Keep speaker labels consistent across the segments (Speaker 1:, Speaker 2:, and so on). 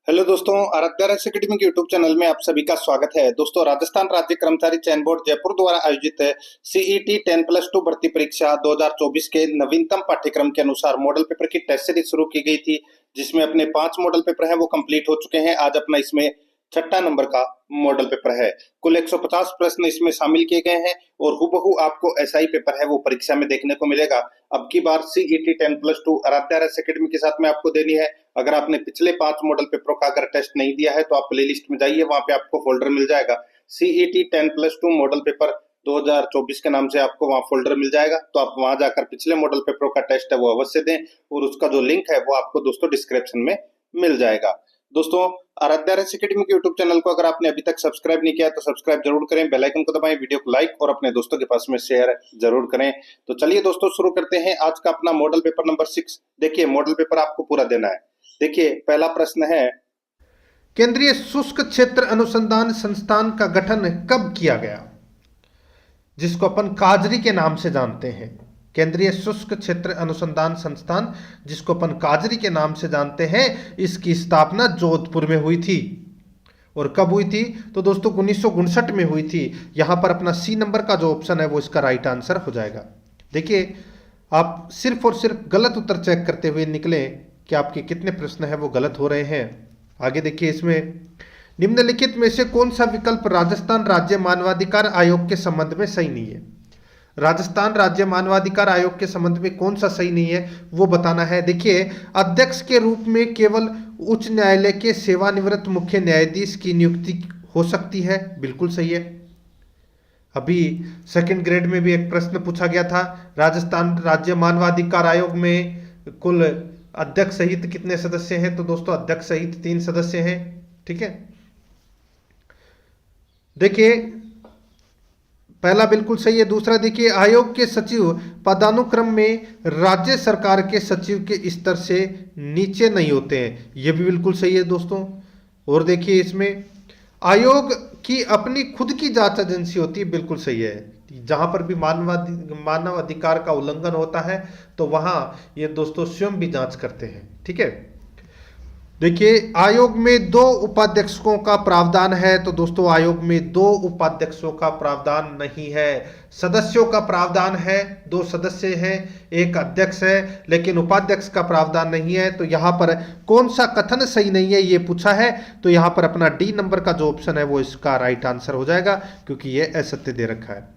Speaker 1: Hello दोस्तों, Aaradhya race academy के YouTube channel में आप सभी का स्वागत है। दोस्तों, राजस्थान राज्य कर्मचारी चयन बोर्ड जयपुर द्वारा आयोजित सीईटी 10+2 भर्ती परीक्षा 2024 के नवीनतम पाठ्यक्रम के अनुसार मॉडल पेपर की टेस्ट सीरीज शुरू की गई थी, जिसमें अपने 5 मॉडल पेपर हैं वो कंप्लीट हो चुके हैं। आज अपना इसमें 6ठा नंबर का मॉडल पेपर है। कुल 150 प्रश्न इसमें शामिल किए गए हैं और हुबहू आपको ऐसा ही पेपर है वो परीक्षा में देखने को मिलेगा। अब की बार सीईटी 10+2 आराध्या रेस एकेडमी के साथ में आपको देनी है। अगर आपने पिछले 5 मॉडल पेपरों का अगर टेस्ट नहीं दिया है तो आप प्ले लिस्ट में जाइए, वहां पे आपको फोल्डर मिल जाएगा सीईटी 10+2 मॉडल पेपर 2024 के नाम से आपको वहां फोल्डर मिल जाएगा। तो आप वहां जाकर पिछले मॉडल पेपरों का टेस्ट है वो अवश्य दें और उसका जो लिंक है वो आपको दोस्तों डिस्क्रिप्शन में मिल जाएगा। दोस्तों, आराध्या रेस एकेडमी के यूट्यूब चैनल को अगर आपने अभी तक सब्सक्राइब नहीं किया तो सब्सक्राइब जरूर करें, बेल आइकन को दबाएं, वीडियो को लाइक और अपने दोस्तों के पास में शेयर जरूर करें। तो चलिए दोस्तों, शुरू करते हैं आज का अपना मॉडल पेपर नंबर 6। देखिए, मॉडल पेपर आपको पूरा देना है। देखिए, पहला प्रश्न है,
Speaker 2: केंद्रीय शुष्क क्षेत्र अनुसंधान संस्थान का गठन कब किया गया, जिसको अपन काजरी के नाम से जानते हैं। केंद्रीय शुष्क क्षेत्र अनुसंधान संस्थान, जिसको अपन काजरी के नाम से जानते हैं, इसकी स्थापना जोधपुर में हुई थी। और कब हुई थी? तो दोस्तों 1959 में हुई थी। यहां पर अपना सी नंबर का जो ऑप्शन है वो इसका राइट आंसर हो जाएगा। देखिए, आप सिर्फ और सिर्फ गलत उत्तर चेक करते हुए निकले कि आपके कितने प्रश्न है वो गलत हो रहे हैं। आगे देखिए, इसमें निम्नलिखित में से कौन सा विकल्प राजस्थान राज्य मानवाधिकार आयोग के संबंध में सही नहीं है। राजस्थान राज्य मानवाधिकार आयोग के संबंध में कौन सा सही नहीं है वो बताना है। देखिए, अध्यक्ष के रूप में केवल उच्च न्यायालय के सेवानिवृत्त मुख्य न्यायाधीश की नियुक्ति हो सकती है, बिल्कुल सही है। अभी सेकंड ग्रेड में भी एक प्रश्न पूछा गया था, राजस्थान राज्य मानवाधिकार आयोग में कुल अध्यक्ष सहित कितने सदस्य हैं? तो दोस्तों अध्यक्ष सहित 3 सदस्य हैं। ठीक है, देखिए पहला बिल्कुल सही है। दूसरा देखिए, आयोग के सचिव पदानुक्रम में राज्य सरकार के सचिव के स्तर से नीचे नहीं होते हैं, यह भी बिल्कुल सही है दोस्तों। और देखिए, इसमें आयोग की अपनी खुद की जांच एजेंसी होती है, बिल्कुल सही है। जहां पर भी मानव अधिकार का उल्लंघन होता है तो वहां ये दोस्तों स्वयं भी जांच करते हैं। ठीक है, देखिए आयोग में 2 उपाध्यक्षों का प्रावधान है, तो दोस्तों आयोग में 2 उपाध्यक्षों का प्रावधान नहीं है। सदस्यों का प्रावधान है, 2 सदस्य हैं, 1 अध्यक्ष है, लेकिन उपाध्यक्ष का प्रावधान नहीं है। तो यहां पर कौन सा कथन सही नहीं है ये पूछा है, तो यहां पर अपना डी नंबर का जो ऑप्शन है वो इसका राइट आंसर हो जाएगा, क्योंकि ये असत्य दे रखा है।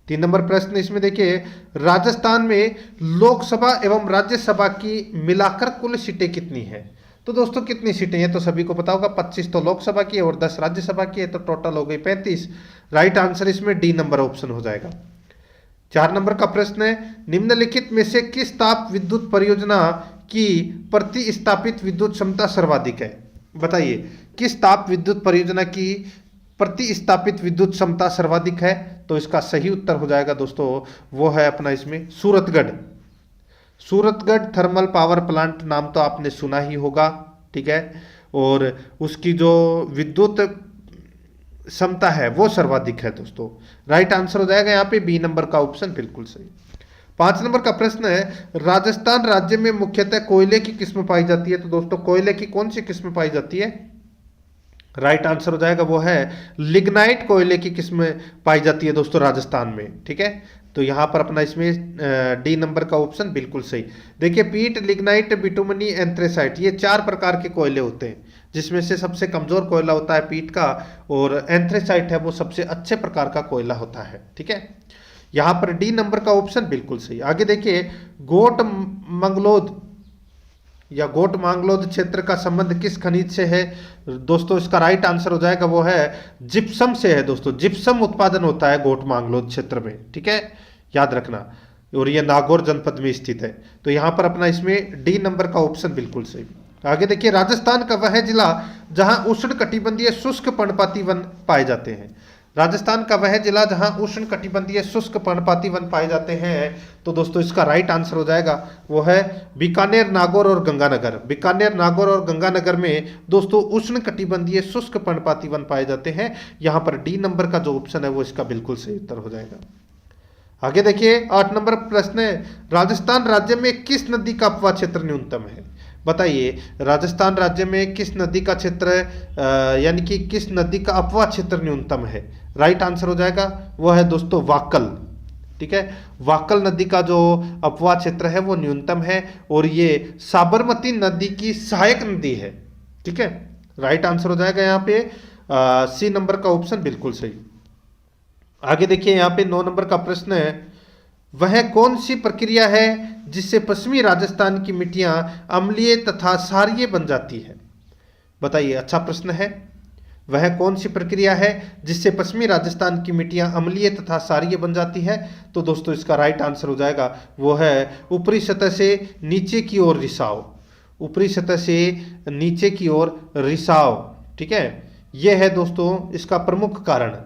Speaker 2: 3 नंबर प्रश्न इसमें देखिए, राजस्थान में लोकसभा एवं राज्यसभा की मिलाकर कुल सीटें कितनी है। तो दोस्तों कितनी सीटें हैं तो सभी को पता होगा, 25 तो लोकसभा की है और 10 राज्यसभा की है, तो टोटल हो गई 35। राइट आंसर इसमें डी नंबर ऑप्शन हो जाएगा। 4 नंबर का प्रश्न है, निम्नलिखित में से किस ताप विद्युत परियोजना की प्रति स्थापित विद्युत क्षमता सर्वाधिक है। बताइए, किस ताप विद्युत परियोजना की प्रति स्थापित विद्युत क्षमता सर्वाधिक है? तो इसका सही उत्तर हो जाएगा दोस्तों, वो है अपना इसमें Suratgarh. Suratgarh thermal power plant नाम तो आपने सुना ही होगा। ठीक है, और उसकी जो विद्युत क्षमता है वो सर्वाधिक है दोस्तों। राइट आंसर हो जाएगा यहाँ पे बी नंबर का ऑप्शन, बिल्कुल सही। 5 नंबर का प्रश्न है, राजस्थान राज्य में मुख्यतः कोयले की किस्म पाई जाती है। तो दोस्तों कोयले की कौन सी किस्म पाई जाती है? राइट आंसर हो जाएगा वो है लिग्नाइट कोयले की किस्म पाई जाती है दोस्तों राजस्थान में। ठीक है, तो यहां पर अपना इसमें डी नंबर का ऑप्शन बिल्कुल सही। देखिए, पीट, लिग्नाइट, बिटुमनी, एंथ्रेसाइट, ये 4 प्रकार के कोयले होते हैं, जिसमें से सबसे कमजोर कोयला होता है पीट का, और एंथ्रेसाइट है वो सबसे अच्छे प्रकार का कोयला होता है। ठीक है, यहां पर डी नंबर का ऑप्शन बिल्कुल सही। आगे देखिए, गोट मंगलोद या गोट मांगलोद क्षेत्र का संबंध किस खनिज से है? दोस्तों इसका राइट आंसर हो जाएगा वो है जिप्सम से है दोस्तों। जिप्सम उत्पादन होता है गोट मांगलोद क्षेत्र में। ठीक है, याद रखना, और ये नागौर जनपद में स्थित है। तो यहां पर अपना इसमें डी नंबर का ऑप्शन बिल्कुल सही। आगे देखिए, राजस्थान का वह जिला जहां उष्ण कटिबंधीय शुष्क पर्णपाती वन पाए जाते हैं। राजस्थान का वह जिला जहां उष्ण कटिबंधीय शुष्क पर्णपाती वन पाए जाते हैं, तो दोस्तों इसका राइट आंसर हो जाएगा वो है बीकानेर, नागौर और गंगानगर। बीकानेर, नागौर और गंगानगर में दोस्तों उष्ण कटिबंधीय शुष्क पर्णपाती वन पाए जाते हैं। यहां पर डी नंबर का जो ऑप्शन है वो इसका बिल्कुल सही उत्तर हो जाएगा। आगे देखिए, 8 नंबर प्रश्न है, राजस्थान राज्य में किस नदी का अपवाह क्षेत्र न्यूनतम है? बताइए राजस्थान राज्य में किस नदी का क्षेत्र यानी कि किस नदी का अपवाह क्षेत्र न्यूनतम है? राइट आंसर हो जाएगा वो है दोस्तों वाक्कल। ठीक है, वाक्कल नदी का जो अपवाह क्षेत्र है वो न्यूनतम है और ये साबरमती नदी की सहायक नदी है। ठीक है, राइट आंसर हो जाएगा यहाँ पे सी नंबर का ऑप्शन बिल्कुल सही। आगे देखिए यहाँ पे 9 नंबर का प्रश्न है, वह कौन सी प्रक्रिया है जिससे पश्चिमी राजस्थान की मिट्टियां अम्लीय तथा क्षारीय बन जाती है? बताइए, अच्छा प्रश्न है। वह कौन सी प्रक्रिया है जिससे पश्चिमी राजस्थान की मिट्टियां अम्लीय तथा क्षारीय बन जाती है? तो दोस्तों इसका राइट आंसर हो जाएगा वो है ऊपरी सतह से नीचे की ओर रिसाव। ऊपरी सतह से नीचे की ओर रिसाव। ठीक है, यह है दोस्तों इसका प्रमुख कारण।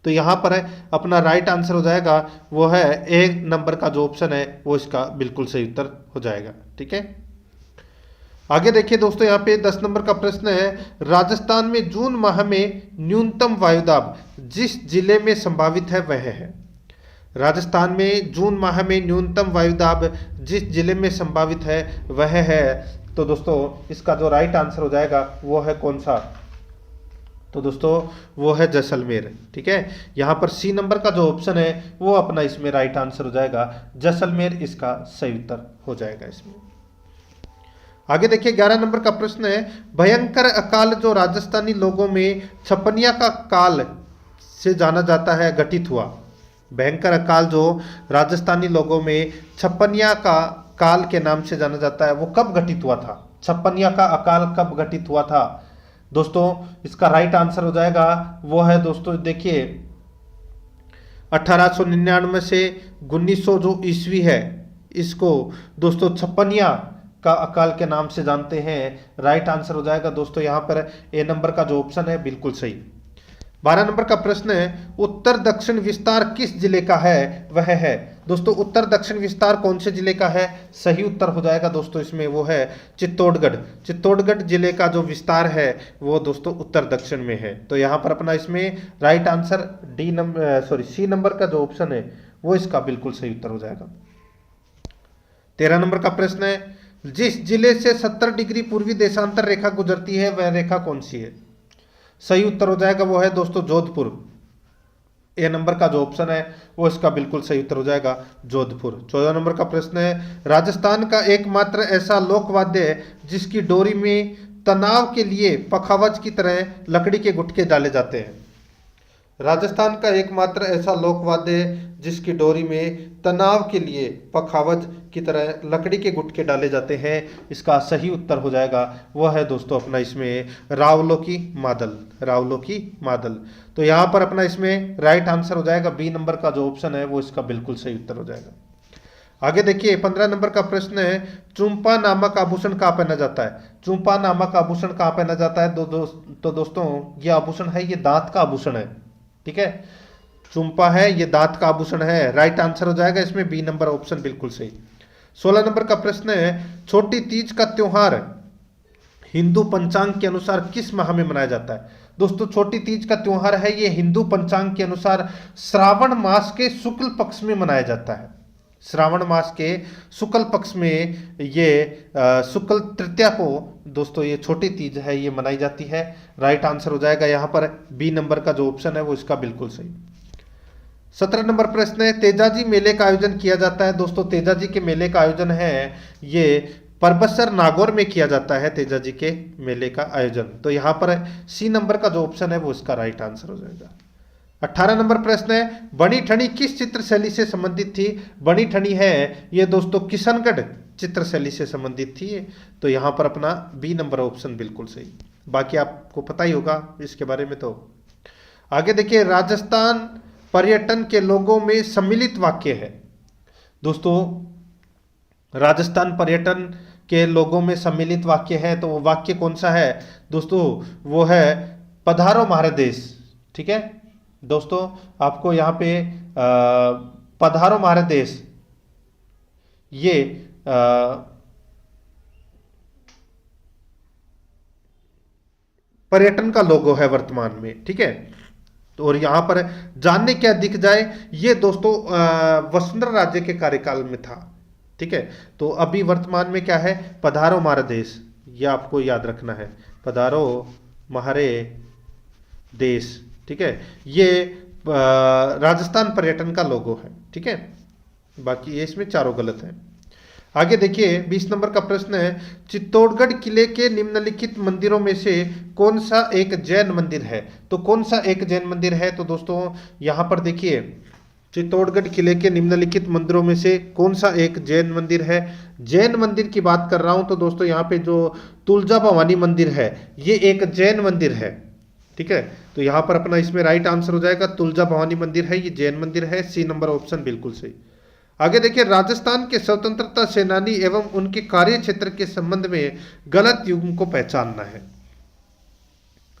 Speaker 2: तो यहां पर अपना राइट आंसर हो जाएगा वो है ए नंबर का जो ऑप्शन है वो इसका बिल्कुल सही उत्तर हो जाएगा। ठीक है, आगे देखिए दोस्तों यहाँ पे 10 नंबर का प्रश्न है, राजस्थान में जून माह में न्यूनतम वायुदाब जिस जिले में संभावित है वह है। राजस्थान में जून माह में न्यूनतम वायुदाब जिस जिले में संभावित है वह है। तो दोस्तों इसका जो राइट आंसर हो जाएगा वो है कौन सा? तो दोस्तों वो है जैसलमेर। ठीक है, यहाँ पर सी नंबर का जो ऑप्शन है वो अपना इसमें राइट आंसर हो जाएगा जैसलमेर, इसका सही उत्तर हो जाएगा इसमें। आगे देखिए 11 नंबर का प्रश्न है, भयंकर अकाल जो राजस्थानी लोगों में छपनिया का काल से जाना जाता है घटित हुआ। भयंकर अकाल जो राजस्थानी लोगों में छपनिया का काल के नाम से जाना जाता है वो कब घटित हुआ था? छपनिया का अकाल कब घटित हुआ था? दोस्तों इसका राइट आंसर हो जाएगा वो है दोस्तों देखिए 1899 से 1900 जो ईस्वी है इसको दोस्तों छपनिया का अकाल के नाम से जानते हैं। राइट आंसर हो जाएगा दोस्तों यहाँ पर ए नंबर का जो ऑप्शन है बिल्कुल सही। 12 नंबर का प्रश्न है, उत्तर दक्षिण विस्तार किस जिले का है वह है? दोस्तों उत्तर दक्षिण विस्तार कौन से जिले का है? सही उत्तर हो जाएगा दोस्तों इसमें वो है चित्तौड़गढ़। चित्तौड़गढ़ जिले का जो विस्तार है वो दोस्तों उत्तर दक्षिण में है। तो यहाँ पर अपना इसमें राइट आंसर सी नंबर का जो ऑप्शन है वो इसका बिल्कुल सही उत्तर हो जाएगा। 13 नंबर का प्रश्न है, जिस जिले से 70 डिग्री पूर्वी देशांतर रेखा गुजरती है वह रेखा कौन सी है? सही उत्तर हो जाएगा वो है दोस्तों जोधपुर। ए नंबर का जो ऑप्शन है वो इसका बिल्कुल सही उत्तर हो जाएगा जोधपुर। 14 नंबर का प्रश्न है, राजस्थान का एकमात्र ऐसा लोक वाद्य है जिसकी डोरी में तनाव के लिए पखावज की तरह लकड़ी के गुटके डाले जाते हैं। राजस्थान का एकमात्र ऐसा लोक वाद्य है जिसकी डोरी में तनाव के लिए पखावज की तरह लकड़ी के गुटके डाले जाते हैं। इसका सही उत्तर हो जाएगा वह है दोस्तों अपना इसमें रावलोकी मादल। रावलोकी मादल। तो यहाँ पर अपना इसमें राइट आंसर हो जाएगा बी नंबर का जो ऑप्शन है वो इसका बिल्कुल सही उत्तर हो जाएगा। आगे देखिए 15 नंबर का प्रश्न है, चुंपा नामक आभूषण कहाँ पहना जाता है? चुंपा नामक आभूषण कहाँ पहना जाता है? तो दोस्तों ये आभूषण है, ये दांत का आभूषण है। ठीक है, चुंपा है, ये दांत का आभूषण है। राइट आंसर हो जाएगा इसमें बी नंबर ऑप्शन बिल्कुल सही। 16 नंबर का प्रश्न है, छोटी तीज का त्योहार हिंदू पंचांग के अनुसार किस माह में मनाया जाता है? दोस्तों छोटी तीज का त्योहार है ये हिंदू पंचांग के अनुसार श्रावण मास के शुक्ल पक्ष में मनाया जाता है। श्रावण मास के शुक्ल पक्ष में ये शुक्ल तृतीया को दोस्तों ये छोटी तीज है ये मनाई जाती है। राइट आंसर हो जाएगा यहाँ पर बी नंबर का जो ऑप्शन है वो इसका बिल्कुल सही। 17 नंबर प्रश्न है, तेजाजी मेले का आयोजन किया जाता है। दोस्तों तेजाजी के मेले का आयोजन है ये परबतसर नागौर में किया जाता है। तेजाजी के मेले का आयोजन, तो यहाँ पर सी नंबर का जो ऑप्शन है वो इसका राइट आंसर हो जाएगा। 18 नंबर प्रश्न है, बनी ठनी किस चित्र शैली से संबंधित थी? बनी ठनी है ये दोस्तों किशनगढ़ चित्र शैली से संबंधित थी। तो यहाँ पर अपना बी नंबर ऑप्शन बिल्कुल सही। बाकी आपको पता ही होगा इसके बारे में। तो आगे देखिए, राजस्थान पर्यटन के लोगों में सम्मिलित वाक्य है। दोस्तों राजस्थान पर्यटन के लोगों में सम्मिलित वाक्य है, तो वो वाक्य कौन सा है दोस्तों? वो है पधारो हमारे देश। ठीक है दोस्तों, आपको यहाँ पे पधारो हमारे देश ये पर्यटन का लोगो है वर्तमान में। ठीक है, तो और यहाँ पर जानने क्या दिख जाए ये दोस्तों वसुंधरा राज्य के कार्यकाल में था। ठीक है। तो अभी वर्तमान में क्या है, पधारो मारा देश, ये आपको याद रखना है, पधारो महारे देश। ठीक है, ये राजस्थान पर्यटन का लोगो है। ठीक है, बाकी ये इसमें चारों गलत है। आगे देखिए 20 नंबर का प्रश्न है, चित्तौड़गढ़ किले के निम्नलिखित मंदिरों में से कौन सा एक जैन मंदिर है। तो कौन सा एक जैन मंदिर है, तो दोस्तों यहां पर देखिए चित्तौड़गढ़ किले के निम्नलिखित मंदिरों में से कौन सा एक जैन मंदिर है। जैन मंदिर की बात कर रहा हूं तो दोस्तों यहाँ पे जो तुलजा भवानी मंदिर है ये एक जैन मंदिर है। ठीक है, तो यहाँ पर अपना इसमें राइट आंसर हो जाएगा तुलजा भवानी मंदिर है, ये जैन मंदिर है। सी नंबर ऑप्शन बिल्कुल सही। आगे देखिए राजस्थान के स्वतंत्रता सेनानी एवं उनके कार्य क्षेत्र के संबंध में गलत युग्म को पहचानना है।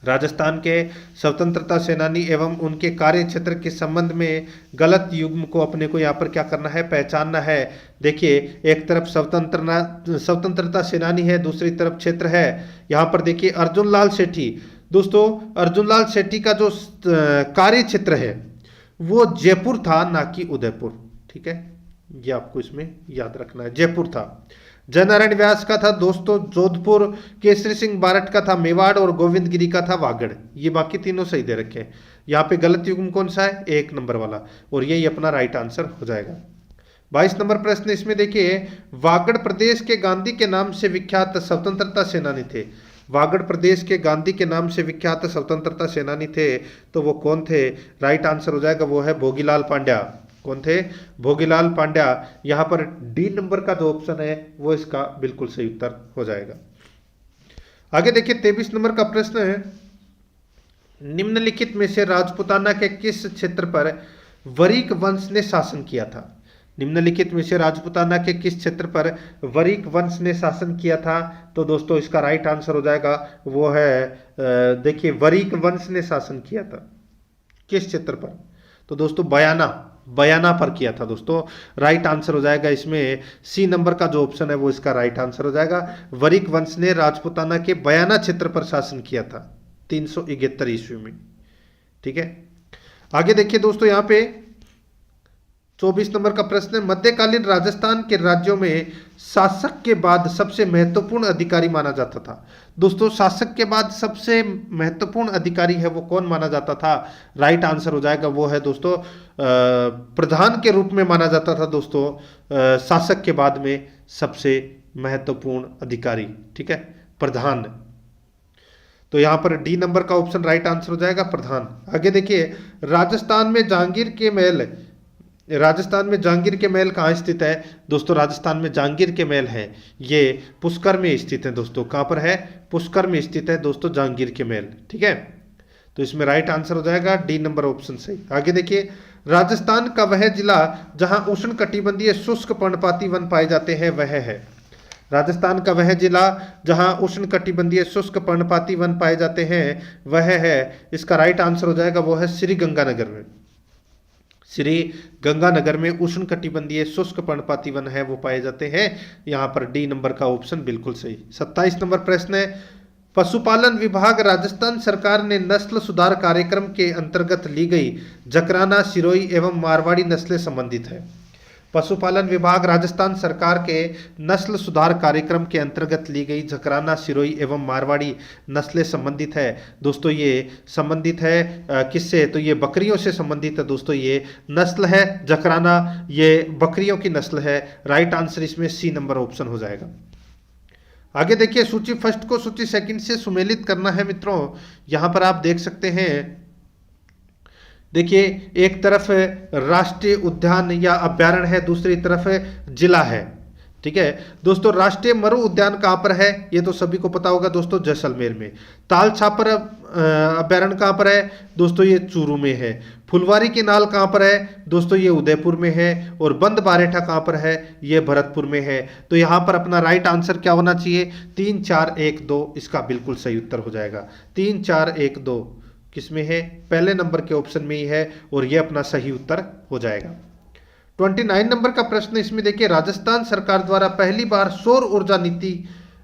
Speaker 2: राजस्थान के स्वतंत्रता सेनानी एवं उनके कार्य क्षेत्र के संबंध में गलत युग्म को अपने को यहाँ पर क्या करना है, पहचानना है। देखिए एक तरफ स्वतंत्रता सेनानी है, दूसरी तरफ क्षेत्र है। यहाँ पर देखिए अर्जुन लाल सेठी, दोस्तों अर्जुन लाल सेठी का जो कार्य क्षेत्र है वो जयपुर था, ना कि उदयपुर। ठीक है, ये आपको इसमें याद रखना है, जयपुर था। जयनारायण व्यास का था दोस्तों जोधपुर, केसरी सिंह बारट का था मेवाड़ और गोविंद गिरी का था वागड़। ये बाकी तीनों सही दे रखे हैं। यहाँ पे गलत युग्म कौन सा है, 1 नंबर वाला, और यही अपना राइट आंसर हो जाएगा। 22 नंबर प्रश्न इसमें देखिए, वागड़ प्रदेश के गांधी के नाम से विख्यात स्वतंत्रता सेनानी थे। वागड़ प्रदेश के गांधी के नाम से विख्यात स्वतंत्रता सेनानी थे, तो वो कौन थे, राइट आंसर हो जाएगा वो है भोगीलाल पांड्या। कौन थे, भोगीलाल पांड्या। यहां पर डी नंबर का जो ऑप्शन है वो इसका बिल्कुल सही उत्तर हो जाएगा। आगे देखिए 23 नंबर का प्रश्न है, निम्नलिखित में से राजपूताना के किस क्षेत्र पर वरिक वंश ने शासन किया था। निम्नलिखित में से राजपूताना के किस क्षेत्र पर वरिक वंश ने शासन किया था, तो दोस्तों इसका राइट आंसर हो जाएगा वो है देखिए वरिक वंश ने शासन किया था किस क्षेत्र पर, तो दोस्तों बयाना पर किया था दोस्तों। राइट आंसर हो जाएगा इसमें सी नंबर का जो ऑप्शन है वो इसका राइट आंसर हो जाएगा। वरिक वंश ने राजपूताना के बयाना क्षेत्र पर शासन किया था 371 ईस्वी में। ठीक है, आगे देखिए दोस्तों यहाँ पे 24 नंबर का प्रश्न है, मध्यकालीन राजस्थान के राज्यों में शासक के बाद सबसे महत्वपूर्ण अधिकारी माना जाता था। दोस्तों शासक के बाद सबसे महत्वपूर्ण अधिकारी है वो कौन माना जाता था, राइट आंसर हो जाएगा वो है दोस्तों प्रधान के रूप में माना जाता था दोस्तों। शासक के बाद में सबसे महत्वपूर्ण अधिकारी, ठीक है, प्रधान। तो यहां पर डी नंबर का ऑप्शन राइट आंसर हो जाएगा प्रधान। आगे देखिए राजस्थान में जहांगीर के महल कहाँ स्थित है दोस्तों, राजस्थान में जहांगीर के महल है ये पुष्कर में स्थित है दोस्तों। कहाँ पर है, पुष्कर में स्थित है दोस्तों जहांगीर के महल। ठीक है, तो इसमें राइट आंसर हो जाएगा डी नंबर ऑप्शन सही। आगे देखिए राजस्थान का वह जिला जहां उष्ण कटिबंधीय शुष्क पर्णपाती वन पाए जाते हैं वह है। राजस्थान का वह जिला जहां उष्ण कटिबंधीय शुष्क पर्णपाती वन पाए जाते हैं वह है, इसका राइट आंसर हो जाएगा वो है श्री गंगानगर में। श्री गंगानगर में उष्ण कटिबंधीय शुष्क पर्णपाती वन है वो पाए जाते हैं। यहां पर डी नंबर का ऑप्शन बिल्कुल सही। 27 नंबर प्रश्न है, पशुपालन विभाग राजस्थान सरकार ने नस्ल सुधार कार्यक्रम के अंतर्गत ली गई जकराना, सिरोही एवं मारवाड़ी नस्लें संबंधित है। पशुपालन विभाग राजस्थान सरकार के नस्ल सुधार कार्यक्रम के अंतर्गत ली गई जकराना, सिरोही एवं मारवाड़ी नस्लें संबंधित है दोस्तों। ये संबंधित है किससे, तो ये बकरियों से संबंधित है दोस्तों। ये नस्ल है जकराना, ये बकरियों की नस्ल है। राइट आंसर इसमें सी नंबर ऑप्शन हो जाएगा। आगे देखिए सूची फर्स्ट को सूची सेकंड से सुमेलित करना है मित्रों। यहां पर आप देख सकते हैं, देखिए एक तरफ राष्ट्रीय उद्यान या अभ्यारण्य है, दूसरी तरफ जिला है। ठीक है दोस्तों, राष्ट्रीय मरु उद्यान कहाँ पर है ये तो सभी को पता होगा दोस्तों, जैसलमेर में। ताल छापर अभ्यारण्य कहाँ पर है दोस्तों, ये चूरू में है। फुलवारी की नाल कहाँ पर है दोस्तों, ये उदयपुर में है। और बंद बारेठा कहाँ पर है, ये भरतपुर में है। तो यहाँ पर अपना राइट आंसर क्या होना चाहिए, 3 4 1 2 इसका बिल्कुल सही उत्तर हो जाएगा। 3 4 1 2 किसमें है, पहले नंबर के ऑप्शन में ही है और यह अपना सही उत्तर हो जाएगा। 29 नंबर का प्रश्न इसमें देखिए, राजस्थान सरकार द्वारा पहली बार सौर ऊर्जा नीति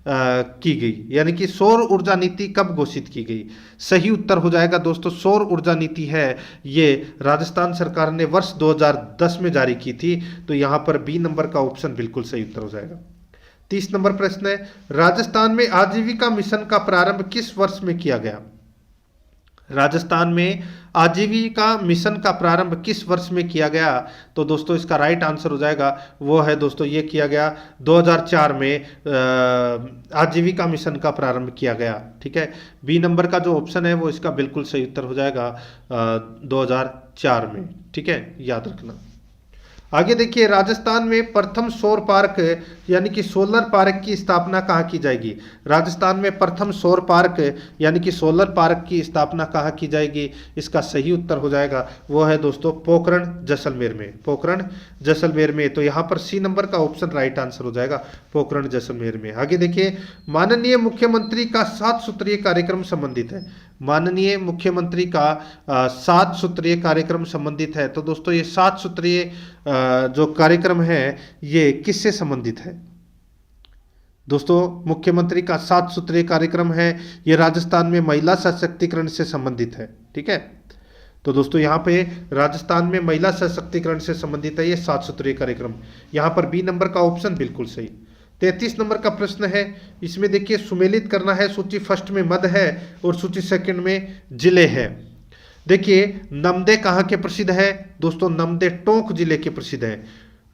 Speaker 2: की गई, यानी कि सौर ऊर्जा नीति कब घोषित की गई? सही उत्तर हो जाएगा दोस्तों सौर ऊर्जा नीति है ये राजस्थान सरकार ने वर्ष 2010 में जारी की थी। तो यहाँ पर बी नंबर का ऑप्शन बिल्कुल सही उत्तर हो जाएगा। 30 नंबर प्रश्न है, राजस्थान में आजीविका मिशन का प्रारंभ किस वर्ष में किया गया? राजस्थान में आजीविका मिशन का प्रारंभ किस वर्ष में किया गया? तो दोस्तों इसका राइट आंसर हो जाएगा वो है दोस्तों ये किया गया 2004 में आजीविका मिशन का प्रारंभ किया गया। ठीक है, बी नंबर का जो ऑप्शन है वो इसका बिल्कुल सही उत्तर हो जाएगा 2004 में। ठीक है, याद रखना। आगे देखिए, राजस्थान में प्रथम सौर पार्क यानी कि सोलर पार्क की स्थापना कहाँ की जाएगी? राजस्थान में प्रथम सौर पार्क यानी कि सोलर पार्क की स्थापना कहाँ की जाएगी? इसका सही उत्तर हो जाएगा वो है दोस्तों पोखरण जैसलमेर में, पोखरण जैसलमेर में। तो यहाँ पर सी नंबर का ऑप्शन राइट आंसर हो जाएगा पोखरण जैसलमेर में। आगे देखिए, माननीय मुख्यमंत्री का 7 सूत्रीय कार्यक्रम संबंधित है। माननीय मुख्यमंत्री का 7 सूत्रीय कार्यक्रम संबंधित है। तो दोस्तों ये 7 सूत्रीय जो कार्यक्रम है ये किससे संबंधित है? दोस्तों मुख्यमंत्री का 7 सूत्रीय कार्यक्रम है ये राजस्थान में महिला सशक्तिकरण से संबंधित है। ठीक है, तो दोस्तों यहाँ पे राजस्थान में महिला सशक्तिकरण से संबंधित है ये 7 सूत्रीय कार्यक्रम। यहाँ पर बी नंबर का ऑप्शन बिल्कुल सही। 33 नंबर का प्रश्न है, इसमें देखिए सुमेलित करना है। सूची फर्स्ट में मद है और सूची सेकंड में जिले हैं। देखिए नमदे कहाँ के प्रसिद्ध है? दोस्तों नमदे टोंक जिले के प्रसिद्ध है।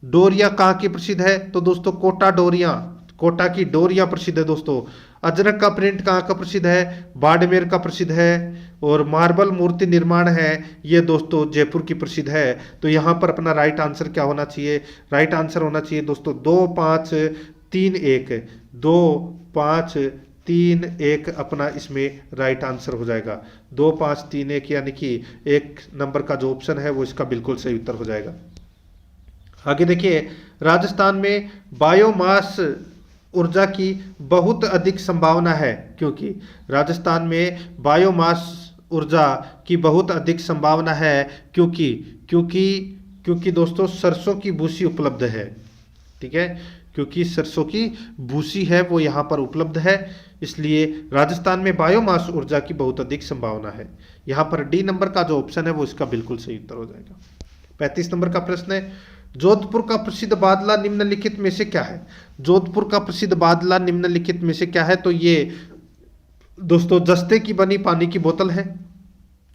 Speaker 2: डोरिया कहाँ की प्रसिद्ध है? तो दोस्तों कोटा डोरिया, कोटा की डोरिया प्रसिद्ध है दोस्तों। अजरक का प्रिंट कहाँ का प्रसिद्ध है? बाड़मेर का प्रसिद्ध है। और मार्बल मूर्ति निर्माण है ये दोस्तों जयपुर की प्रसिद्ध है। तो यहाँ पर अपना राइट आंसर क्या होना चाहिए? राइट आंसर होना चाहिए दोस्तों 2 5 3 1, 2 5 3 1 अपना इसमें राइट आंसर हो जाएगा। 2 5 3 1 यानी कि 1 नंबर का जो ऑप्शन है वो इसका बिल्कुल सही उत्तर हो जाएगा। आगे देखिए, राजस्थान में बायोमास ऊर्जा की बहुत अधिक संभावना है क्योंकि राजस्थान में बायोमास ऊर्जा की बहुत अधिक संभावना है क्योंकि दोस्तों सरसों की भूसी उपलब्ध है। ठीक है, क्योंकि सरसों की भूसी है वो यहाँ पर उपलब्ध है, इसलिए राजस्थान में बायोमास ऊर्जा की बहुत अधिक संभावना है। यहाँ पर डी नंबर का जो ऑप्शन है वो इसका बिल्कुल सही उत्तर हो जाएगा। 35 नंबर का प्रश्न है, जोधपुर का प्रसिद्ध बादला निम्नलिखित में से क्या है? जोधपुर का प्रसिद्ध बादला निम्नलिखित में से क्या है? तो ये दोस्तों जस्ते की बनी पानी की बोतल है।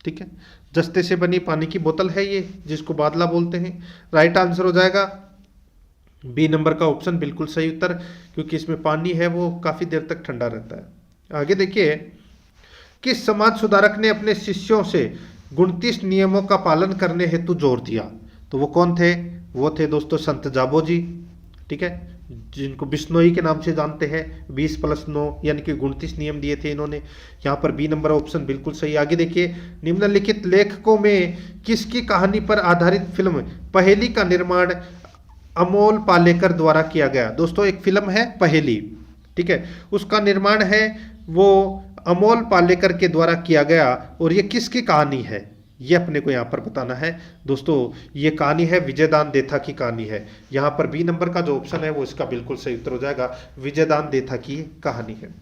Speaker 2: ठीक है, जस्ते से बनी पानी की बोतल है ये, जिसको बादला बोलते हैं। राइट आंसर हो जाएगा बी नंबर का ऑप्शन बिल्कुल सही उत्तर, क्योंकि इसमें पानी है वो काफी देर तक ठंडा रहता है। आगे देखिए, किस समाज सुधारक ने अपने शिष्यों से 29 नियमों का पालन करने हेतु जोर दिया? तो वो कौन थे? वो थे दोस्तों संत जाबो जी। ठीक है, जिनको बिश्नोई के नाम से जानते हैं। 20+9 यानी कि 29 नियम दिए थे इन्होंने। यहाँ पर बी नंबर ऑप्शन बिल्कुल सही। आगे देखिए, निम्नलिखित लेखकों में किसकी कहानी पर आधारित फिल्म पहेली का निर्माण अमोल पालेकर द्वारा किया गया? दोस्तों एक फिल्म है पहेली, ठीक है, उसका निर्माण है वो अमोल पालेकर के द्वारा किया गया। और ये किसकी कहानी है ये अपने को यहाँ पर बताना है दोस्तों। ये कहानी है विजयदान देथा की कहानी है। यहाँ पर बी नंबर का जो ऑप्शन है वो इसका बिल्कुल सही उत्तर हो जाएगा, विजयदान देथा की कहानी है।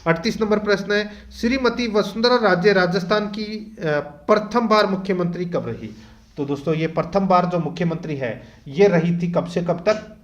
Speaker 2: 38 नंबर प्रश्न है, श्रीमती वसुंधरा राजे राजस्थान की प्रथम बार मुख्यमंत्री कब रही? तो दोस्तों ये प्रथम बार जो मुख्यमंत्री है ये रही थी कब से कब तक?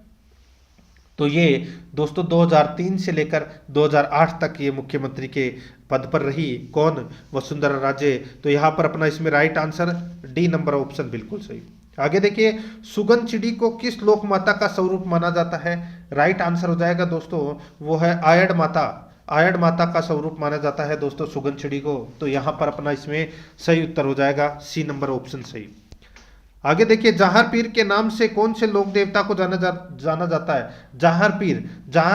Speaker 2: तो ये दोस्तों 2003 से लेकर 2008 तक ये मुख्यमंत्री के पद पर रही। कौन? वसुंधरा राजे। तो यहाँ पर अपना इसमें right answer D number option बिल्कुल सही। आगे देखिए, सुगन चिड़ी को किस लोक माता का स्वरूप माना जाता है? राइट आंसर हो जाएगा दोस्तों वो है आयड़ माता। आयड़ माता का स्वरूप माना जाता है दोस्तों सुगन चिड़ी को। तो यहाँ पर अपना इसमें सही उत्तर हो जाएगा सी नंबर ऑप्शन सही। आगे देखिए, जहार पीर के नाम से कौन से लोक देवता को जाना जाता है? जहार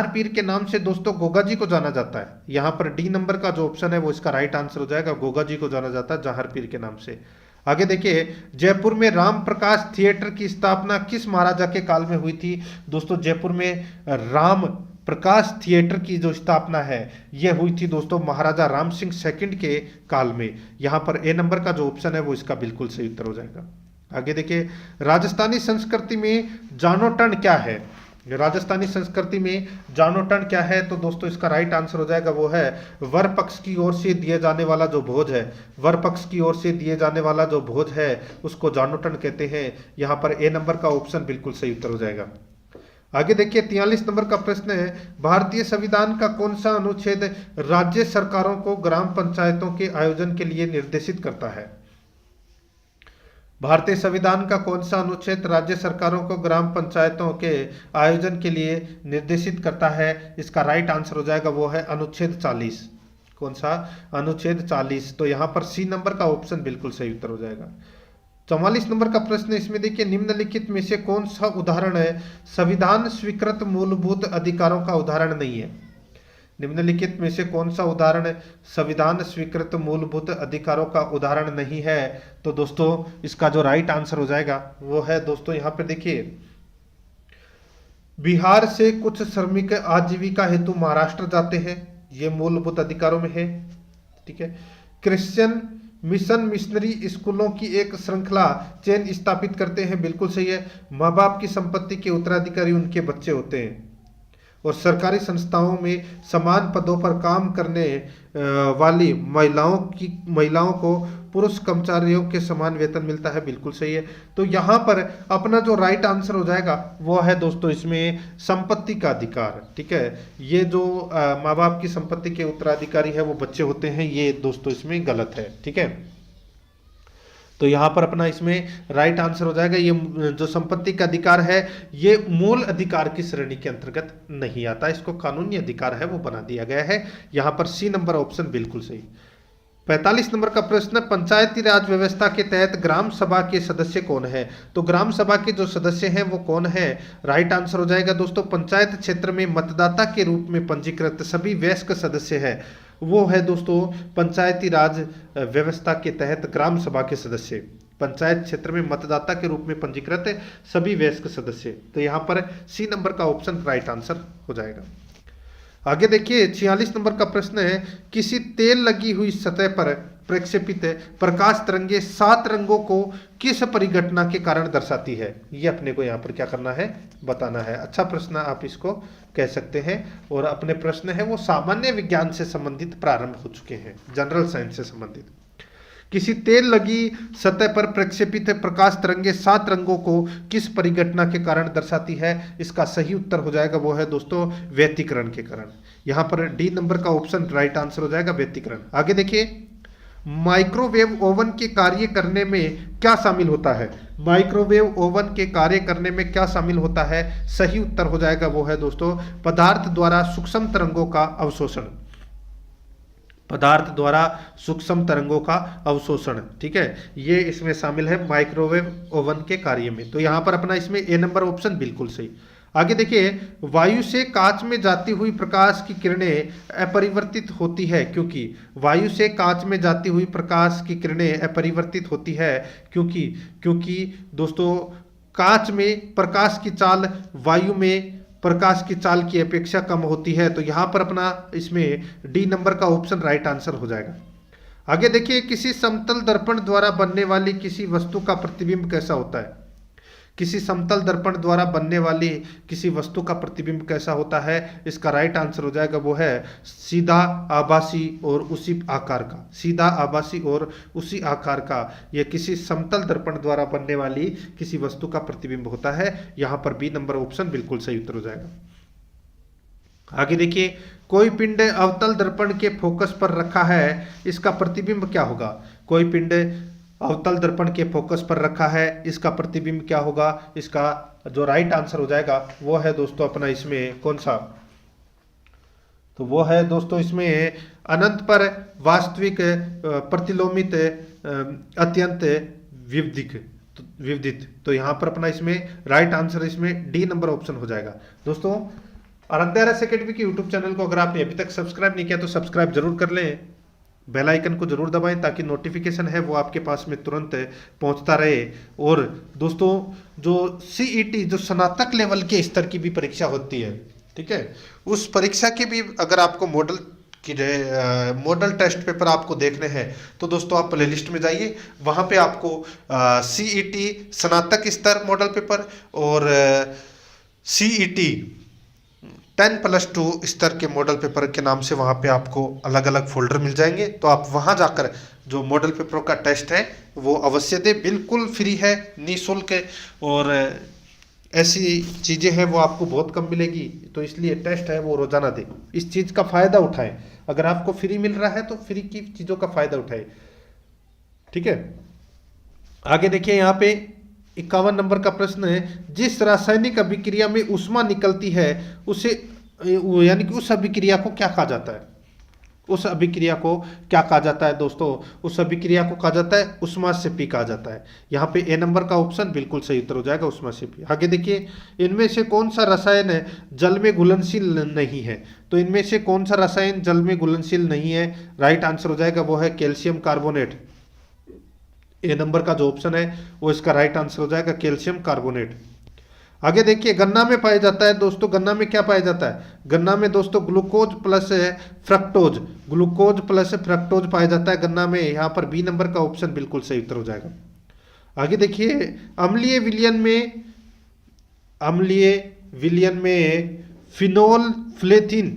Speaker 2: पीर के नाम से दोस्तों गोगा जी को जाना जाता है। यहाँ पर डी नंबर का जो ऑप्शन है वो इसका राइट आंसर हो जाएगा, गोगा जी को जाना जाता है जहार पीर के नाम से। आगे देखिए, जयपुर में राम प्रकाश थिएटर की स्थापना किस महाराजा के काल में हुई थी? दोस्तों जयपुर में राम प्रकाश थिएटर की जो स्थापना है यह हुई थी दोस्तों महाराजा राम सिंह सेकंड के काल में। यहाँ पर ए नंबर का जो ऑप्शन है वो इसका बिल्कुल सही उत्तर हो जाएगा। आगे देखिए, राजस्थानी संस्कृति में जानोटन क्या है? राजस्थानी संस्कृति में जानोटन क्या है? तो दोस्तों इसका राइट आंसर हो जाएगा वो है वर पक्ष की ओर से दिए जाने वाला जो भोज है, वर पक्ष की ओर से दिए जाने वाला जो भोज है उसको जानोटन कहते हैं। यहाँ पर ए नंबर का ऑप्शन बिल्कुल सही उत्तर हो जाएगा। आगे देखिए 43 नंबर का प्रश्न है, भारतीय संविधान का कौन सा अनुच्छेद राज्य सरकारों को ग्राम पंचायतों के आयोजन के लिए निर्देशित करता है? भारतीय संविधान का कौन सा अनुच्छेद राज्य सरकारों को ग्राम पंचायतों के आयोजन के लिए निर्देशित करता है? इसका राइट आंसर हो जाएगा वो है अनुच्छेद 40। कौन सा? अनुच्छेद 40। तो यहाँ पर सी नंबर का ऑप्शन बिल्कुल सही उत्तर हो जाएगा। 44 नंबर का प्रश्न, इसमें देखिए निम्नलिखित में से कौन सा उदाहरण है संविधान स्वीकृत मूलभूत अधिकारों का उदाहरण नहीं है? निम्नलिखित में से कौन सा उदाहरण संविधान स्वीकृत मूलभूत अधिकारों का उदाहरण नहीं है? तो दोस्तों इसका जो राइट आंसर हो जाएगा वो है दोस्तों यहाँ पे देखिए, बिहार से कुछ श्रमिक आजीविका हेतु महाराष्ट्र जाते हैं, ये मूलभूत अधिकारों में है। ठीक है। क्रिश्चियन मिशन मिशनरी स्कूलों की एक श्रृंखला चेन स्थापित करते हैं, बिल्कुल सही है। माँ बाप की संपत्ति के उत्तराधिकारी उनके बच्चे होते हैं। और सरकारी संस्थाओं में समान पदों पर काम करने वाली महिलाओं को पुरुष कर्मचारियों के समान वेतन मिलता है, बिल्कुल सही है। तो यहाँ पर अपना जो राइट आंसर हो जाएगा वो है दोस्तों इसमें संपत्ति का अधिकार। ठीक है। ये जो माँ बाप की संपत्ति के उत्तराधिकारी है वो बच्चे होते हैं, ये दोस्तों इसमें गलत है। ठीक है। तो यहाँ पर अपना इसमें राइट आंसर हो जाएगा, ये जो संपत्ति का अधिकार है ये मूल अधिकार की श्रेणी के अंतर्गत नहीं आता, इसको कानूनी अधिकार है वो बना दिया गया है। यहाँ पर सी नंबर ऑप्शन बिल्कुल सही। 45 नंबर का प्रश्न, पंचायती राज व्यवस्था के तहत ग्राम सभा के सदस्य कौन है? तो ग्राम सभा के जो सदस्य हैं वो कौन है? राइट आंसर हो जाएगा दोस्तों, पंचायत क्षेत्र में मतदाता के रूप में पंजीकृत सभी वयस्क सदस्य है, वो है दोस्तों पंचायती राज व्यवस्था के तहत ग्राम सभा के सदस्य, पंचायत क्षेत्र में मतदाता के रूप में पंजीकृत सभी वयस्क सदस्य। तो यहाँ पर सी नंबर का ऑप्शन राइट आंसर हो जाएगा। आगे देखिए 46 नंबर का प्रश्न है, किसी तेल लगी हुई सतह पर प्रक्षेपित प्रकाश तरंगे 7 रंगों को किस परिघटना के कारण दर्शाती है? ये अपने को यहाँ पर क्या करना है, बताना है। अच्छा प्रश्न आप इसको कह सकते हैं। और अपने प्रश्न है वो सामान्य विज्ञान से संबंधित प्रारंभ हो चुके हैं, जनरल साइंस से संबंधित। किसी तेल लगी सतह पर प्रक्षेपित प्रकाश तरंगे 7 रंगों को किस परिघटना के कारण दर्शाती है? इसका सही उत्तर हो जाएगा वो है दोस्तों व्यतिकरण के कारण। यहाँ पर डी नंबर का ऑप्शन राइट आंसर हो जाएगा व्यतिकरण। आगे देखिए, माइक्रोवेव ओवन के कार्य करने में क्या शामिल होता है? माइक्रोवेव ओवन के कार्य करने में क्या शामिल होता है? सही उत्तर हो जाएगा वो है दोस्तों पदार्थ द्वारा सूक्ष्म तरंगों का अवशोषण, पदार्थ द्वारा सूक्ष्म तरंगों का अवशोषण। ठीक है, ये इसमें शामिल है माइक्रोवेव ओवन के कार्य में। तो यहाँ पर अपना इसमें ए नंबर ऑप्शन बिल्कुल सही। आगे देखिए, वायु से कांच में जाती हुई प्रकाश की किरणें अपरिवर्तित होती है क्योंकि, वायु से कांच में जाती हुई प्रकाश की किरणें अपरिवर्तित होती है क्योंकि दोस्तों कांच में प्रकाश की चाल वायु में प्रकाश की चाल की अपेक्षा कम होती है। तो यहाँ पर अपना इसमें डी नंबर का ऑप्शन राइट आंसर हो जाएगा। आगे देखिए, किसी समतल दर्पण द्वारा बनने वाली किसी वस्तु का प्रतिबिंब कैसा होता है? किसी समतल दर्पण द्वारा बनने वाली किसी वस्तु का प्रतिबिंब कैसा होता है? इसका राइट आंसर हो जाएगा वो है सीधा, आभासी और उसी आकार का। सीधा, आभासी और उसी आकार का, यह किसी समतल दर्पण द्वारा बनने वाली किसी वस्तु का प्रतिबिंब होता है। यहाँ पर बी नंबर ऑप्शन बिल्कुल सही उत्तर हो जाएगा। आगे देखिए, कोई पिंड अवतल दर्पण के फोकस पर रखा है, इसका प्रतिबिंब क्या होगा? कोई पिंड अवतल दर्पण के फोकस पर रखा है, इसका प्रतिबिंब क्या होगा? इसका जो राइट आंसर हो जाएगा वो है दोस्तों अपना इसमें कौन सा? तो वो है दोस्तों इसमें अनंत पर वास्तविक प्रतिलोमित अत्यंत विविधित। तो यहाँ पर अपना इसमें राइट आंसर इसमें डी नंबर ऑप्शन हो जाएगा। दोस्तों आराध्या RS एकेडमी के यूट्यूब चैनल को अगर आपने अभी तक सब्सक्राइब नहीं किया तो सब्सक्राइब जरूर कर लें, बेल आइकन को जरूर दबाएं ताकि नोटिफिकेशन है वो आपके पास में तुरंत पहुंचता रहे। और दोस्तों जो CET जो स्नातक लेवल के स्तर की भी परीक्षा होती है, ठीक है, उस परीक्षा की भी अगर आपको मॉडल टेस्ट पेपर आपको देखने हैं तो दोस्तों आप प्लेलिस्ट में जाइए, वहां पे आपको CET स्नातक स्तर मॉडल पेपर और CET 10+2 स्तर के मॉडल पेपर के नाम से वहाँ पे आपको अलग अलग फोल्डर मिल जाएंगे, तो आप वहाँ जाकर जो मॉडल पेपर का टेस्ट है वो अवश्य दें। बिल्कुल फ्री है, निःशुल्क है, और ऐसी चीज़ें हैं वो आपको बहुत कम मिलेगी, तो इसलिए टेस्ट है वो रोजाना दें। इस चीज़ का फ़ायदा उठाएं। अगर आपको फ्री मिल रहा है तो फ्री की चीज़ों का फ़ायदा उठाएं, ठीक है। आगे देखिए, यहाँ पे 51 नंबर का प्रश्न है, जिस रासायनिक अभिक्रिया में ऊष्मा निकलती है उसे यानी कि उस अभिक्रिया को क्या कहा जाता है? उस अभिक्रिया को क्या कहा जाता है दोस्तों? उस अभिक्रिया को कहा जाता है ऊष्माक्षेपी कहा जाता है। यहाँ पे ए नंबर का ऑप्शन बिल्कुल सही उत्तर हो जाएगा, ऊष्माक्षेपी। आगे देखिए, इनमें से कौन सा रसायन है जल में घुलनशील नहीं है? तो इनमें से कौन सा रसायन जल में घुलनशील नहीं है? राइट आंसर हो जाएगा वो है कैल्शियम कार्बोनेट। ए नंबर का जो ऑप्शन है वो इसका राइट आंसर हो जाएगा कैल्शियम कार्बोनेट। आगे देखिए, गन्ना में पाया जाता है दोस्तों, गन्ना में क्या पाया जाता है? गन्ना में दोस्तों glucose plus fructose, glucose plus fructose पाया जाता है गन्ना में। यहाँ पर बी नंबर का ऑप्शन बिल्कुल सही उत्तर हो जाएगा। आगे देखिए, अम्लीय विलयन में फिनोल फ्लेथिन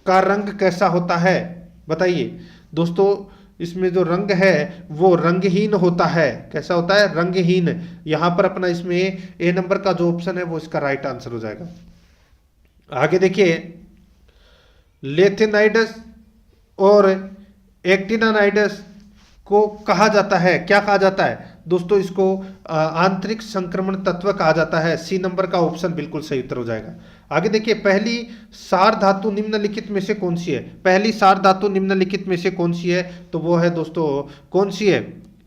Speaker 2: का रंग कैसा होता है? बताइए दोस्तों, इसमें जो रंग है वो रंगहीन होता है। कैसा होता है? रंगहीन। यहां पर अपना इसमें ए नंबर का जो ऑप्शन है वो इसका राइट आंसर हो जाएगा। आगे देखिए, लेथिनाइडस और एक्टिनाइडस को कहा जाता है, क्या कहा जाता है दोस्तों? इसको आंतरिक संक्रमण तत्व कहा जाता है। सी नंबर का ऑप्शन बिल्कुल सही उत्तर हो जाएगा। आगे देखिए, पहली सार धातु निम्नलिखित में से कौन सी है? पहली सार धातु निम्नलिखित में से कौन सी है? तो वो है दोस्तों, कौन सी है?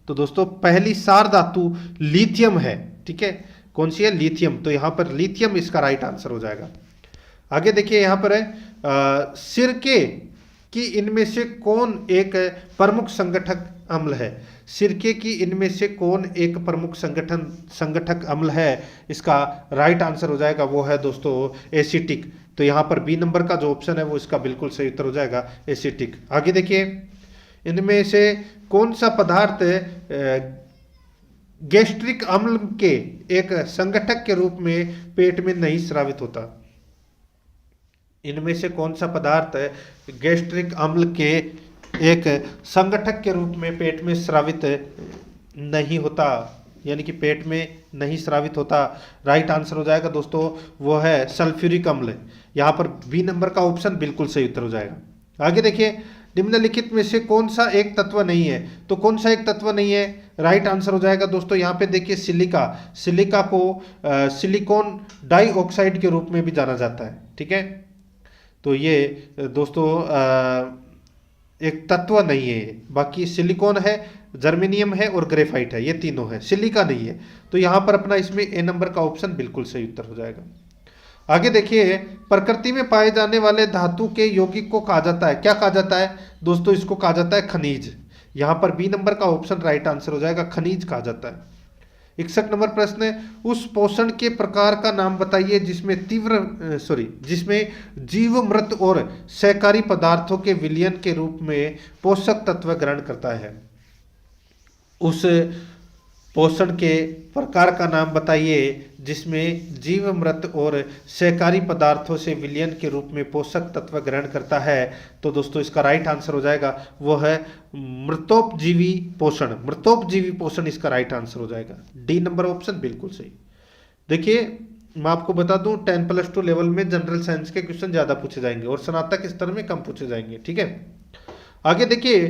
Speaker 2: तो दोस्तों पहली सार धातु लिथियम है, ठीक है। कौन सी है? लिथियम। तो यहां पर लिथियम इसका राइट आंसर हो जाएगा। आगे देखिए, यहां पर है सिरके की इनमें से कौन एक प्रमुख संगठक अम्ल है? सिरके की इनमें से कौन एक प्रमुख संगठक अम्ल है? इसका राइट आंसर हो जाएगा वो है दोस्तों एसिटिक। तो यहाँ पर बी नंबर का जो ऑप्शन है वो इसका बिल्कुल सही उत्तर हो जाएगा, एसिटिक। आगे देखिए, इनमें से कौन सा पदार्थ गैस्ट्रिक अम्ल के एक संगठक के रूप में पेट में नहीं स्रावित होता? इनमें से कौन सा पदार्थ गैस्ट्रिक अम्ल के एक संगठक के रूप में पेट में स्रावित नहीं होता, यानी कि पेट में नहीं स्रावित होता? राइट आंसर हो जाएगा दोस्तों वो है सल्फ्यूरिक अम्ल। यहाँ पर बी नंबर का ऑप्शन बिल्कुल सही उत्तर हो जाएगा। आगे देखिए, निम्नलिखित में से कौन सा एक तत्व नहीं है? तो कौन सा एक तत्व नहीं है? राइट आंसर हो जाएगा दोस्तों यहाँ पे देखिए सिलिका। सिलिका को सिलिकॉन डाइऑक्साइड के रूप में भी जाना जाता है, ठीक है। तो ये दोस्तों एक तत्व नहीं है। बाकी सिलिकॉन है, जर्मेनियम है और ग्रेफाइट है, ये तीनों है, सिलिका नहीं है। तो यहाँ पर अपना इसमें ए नंबर का ऑप्शन बिल्कुल सही उत्तर हो जाएगा। आगे देखिए, प्रकृति में पाए जाने वाले धातु के यौगिक को कहा जाता है, क्या कहा जाता है दोस्तों? इसको कहा जाता है खनिज। यहाँ पर बी नंबर का ऑप्शन राइट आंसर हो जाएगा, खनिज कहा जाता है। 61 नंबर प्रश्न है, उस पोषण के प्रकार का नाम बताइए जिसमें जीव मृत और सहकारी पदार्थों के विलयन के रूप में पोषक तत्व ग्रहण करता है। उस पोषण के प्रकार का नाम बताइए जिसमें जीव मृत और सहकारी पदार्थों से विलयन के रूप में पोषक तत्व ग्रहण करता है। तो दोस्तों इसका राइट आंसर हो जाएगा वो है मृतोपजीवी पोषण। मृतोपजीवी पोषण इसका राइट आंसर हो जाएगा, डी नंबर ऑप्शन बिल्कुल सही। देखिए, मैं आपको बता दूं 10+2 लेवल में जनरल साइंस के क्वेश्चन ज्यादा पूछे जाएंगे और स्नातक स्तर में कम पूछे जाएंगे, ठीक है। आगे देखिए,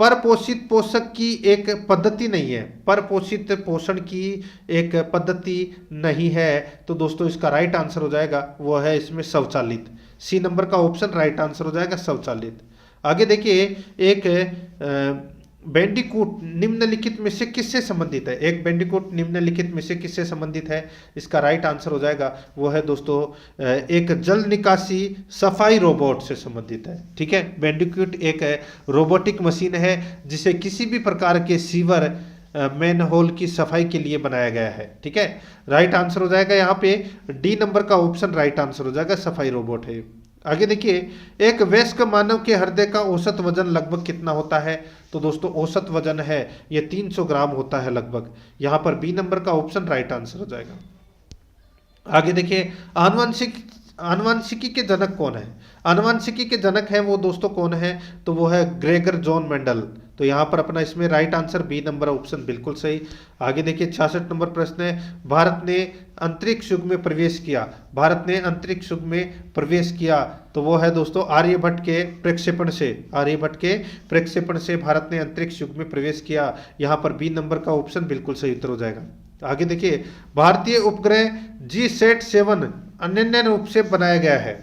Speaker 2: परपोषित पोषक की एक पद्धति नहीं है, परपोषित पोषण की एक पद्धति नहीं है। तो दोस्तों इसका राइट आंसर हो जाएगा वो है इसमें शौचालित। सी नंबर का ऑप्शन राइट आंसर हो जाएगा शौचालित। आगे देखिए, एक बैंडिकूट निम्नलिखित में से किससे संबंधित है? एक बैंडिकूट निम्नलिखित में से किससे संबंधित है? इसका राइट आंसर हो जाएगा वो है दोस्तों एक जल निकासी सफाई रोबोट से संबंधित है, ठीक है। बैंडिकूट एक रोबोटिक मशीन है जिसे किसी भी प्रकार के सीवर मैन होल की सफाई के लिए बनाया गया है, ठीक है। राइट आंसर हो जाएगा यहाँ पे डी नंबर का ऑप्शन राइट आंसर हो जाएगा, सफाई रोबोट है। आगे देखिए, एक वयस्क मानव के हृदय का औसत वजन लगभग कितना होता है? तो दोस्तों औसत वजन है ये 300 ग्राम होता है लगभग। यहाँ पर बी नंबर का ऑप्शन राइट आंसर हो जाएगा। आगे देखिए, आनुवंशिकी के जनक कौन है? आनुवंशिकी के जनक है वो दोस्तों कौन है? तो वो है ग्रेगर जॉन मेंडल। तो यहाँ पर अपना इसमें right answer B number option बिल्कुल सही। आगे देखिए 66 नंबर प्रश्न है, भारत ने अंतरिक्ष युग में प्रवेश किया। भारत ने अंतरिक्ष युग में प्रवेश किया तो वो है दोस्तों आर्यभट्ट के प्रक्षेपण से। आर्यभट्ट के प्रक्षेपण से भारत ने अंतरिक्ष युग में प्रवेश किया। यहाँ पर बी नंबर का ऑप्शन बिल्कुल सही उत्तर हो जाएगा। आगे देखिए, भारतीय उपग्रह GSAT-7 अनन्य रूप से बनाया गया है।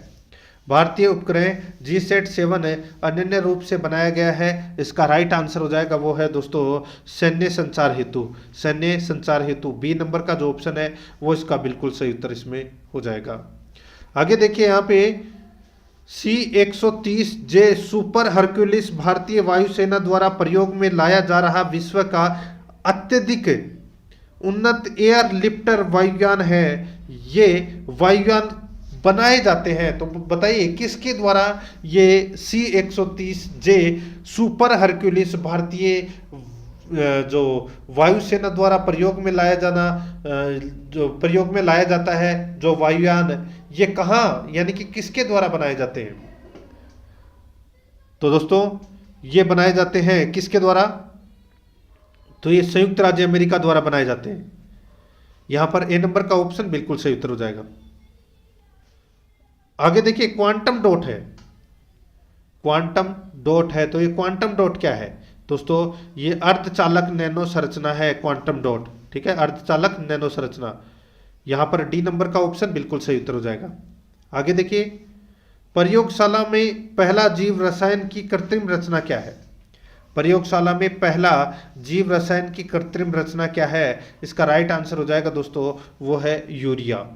Speaker 2: भारतीय उपग्रह GSAT-7 अनन्य रूप से बनाया गया है। इसका राइट आंसर हो जाएगा वो है दोस्तों सैन्य संचार हेतु। सैन्य संचार हेतु बी नंबर का जो ऑप्शन है वो इसका बिल्कुल सही उत्तर इसमें हो जाएगा। आगे देखिए यहाँ पे C-130J सुपर हरक्यूलिस भारतीय वायुसेना द्वारा प्रयोग में लाया जा रहा विश्व का अत्यधिक उन्नत एयर लिफ्टर वायुयान है। ये वायुयान बनाए जाते हैं, तो बताइए किसके द्वारा ये C-130J सुपर हरक्यूलिस भारतीय जो वायुसेना द्वारा प्रयोग में लाया जाना जो प्रयोग में लाया जाता है जो वायुयान, ये कहाँ यानी कि किसके द्वारा बनाए जाते हैं? तो दोस्तों ये बनाए जाते हैं किसके द्वारा? तो ये संयुक्त राज्य अमेरिका द्वारा बनाए जाते हैं। यहां पर ए नंबर का ऑप्शन बिल्कुल सही उत्तर हो जाएगा। आगे देखिए क्वांटम डॉट है। क्वांटम डॉट है तो ये क्वांटम डॉट क्या है दोस्तों? ये अर्धचालक नैनो संरचना है क्वांटम डॉट। ठीक है, अर्धचालक नैनो संरचना। यहां पर डी नंबर का ऑप्शन बिल्कुल सही उत्तर हो जाएगा। आगे देखिए, प्रयोगशाला में पहला जीव रसायन की कृत्रिम रचना क्या है? प्रयोगशाला में पहला जीव रसायन की कृत्रिम रचना क्या है? इसका राइट आंसर हो जाएगा दोस्तों वो है यूरिया।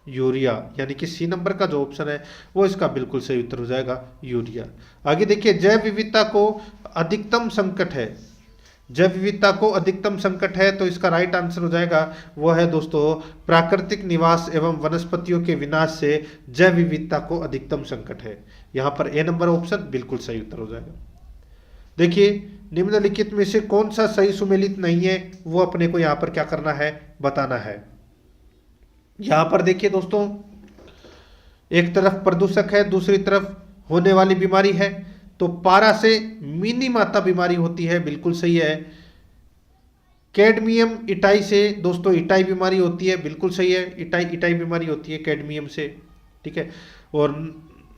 Speaker 2: यूरिया यानी कि सी नंबर का जो ऑप्शन है वो इसका बिल्कुल सही उत्तर हो जाएगा यूरिया। आगे देखिए, जैव विविधता को अधिकतम संकट है। जैव विविधता को अधिकतम संकट है तो इसका राइट आंसर हो जाएगा वो है दोस्तों प्राकृतिक निवास एवं वनस्पतियों के विनाश से जैव विविधता को अधिकतम संकट है। यहां पर ए नंबर ऑप्शन बिल्कुल सही उत्तर हो जाएगा। देखिए, निम्नलिखित में से कौन सा सही सुमेलित नहीं है वो अपने को यहां पर क्या करना है, बताना है। यहां पर देखिए दोस्तों, एक तरफ प्रदूषक है, दूसरी तरफ होने वाली बीमारी है। तो पारा से मिनी माता बीमारी होती है, बिल्कुल सही है। कैडमियम इटाई से दोस्तों इटाई बीमारी होती है, बिल्कुल सही है। इटाई बीमारी होती है कैडमियम से। ठीक है, और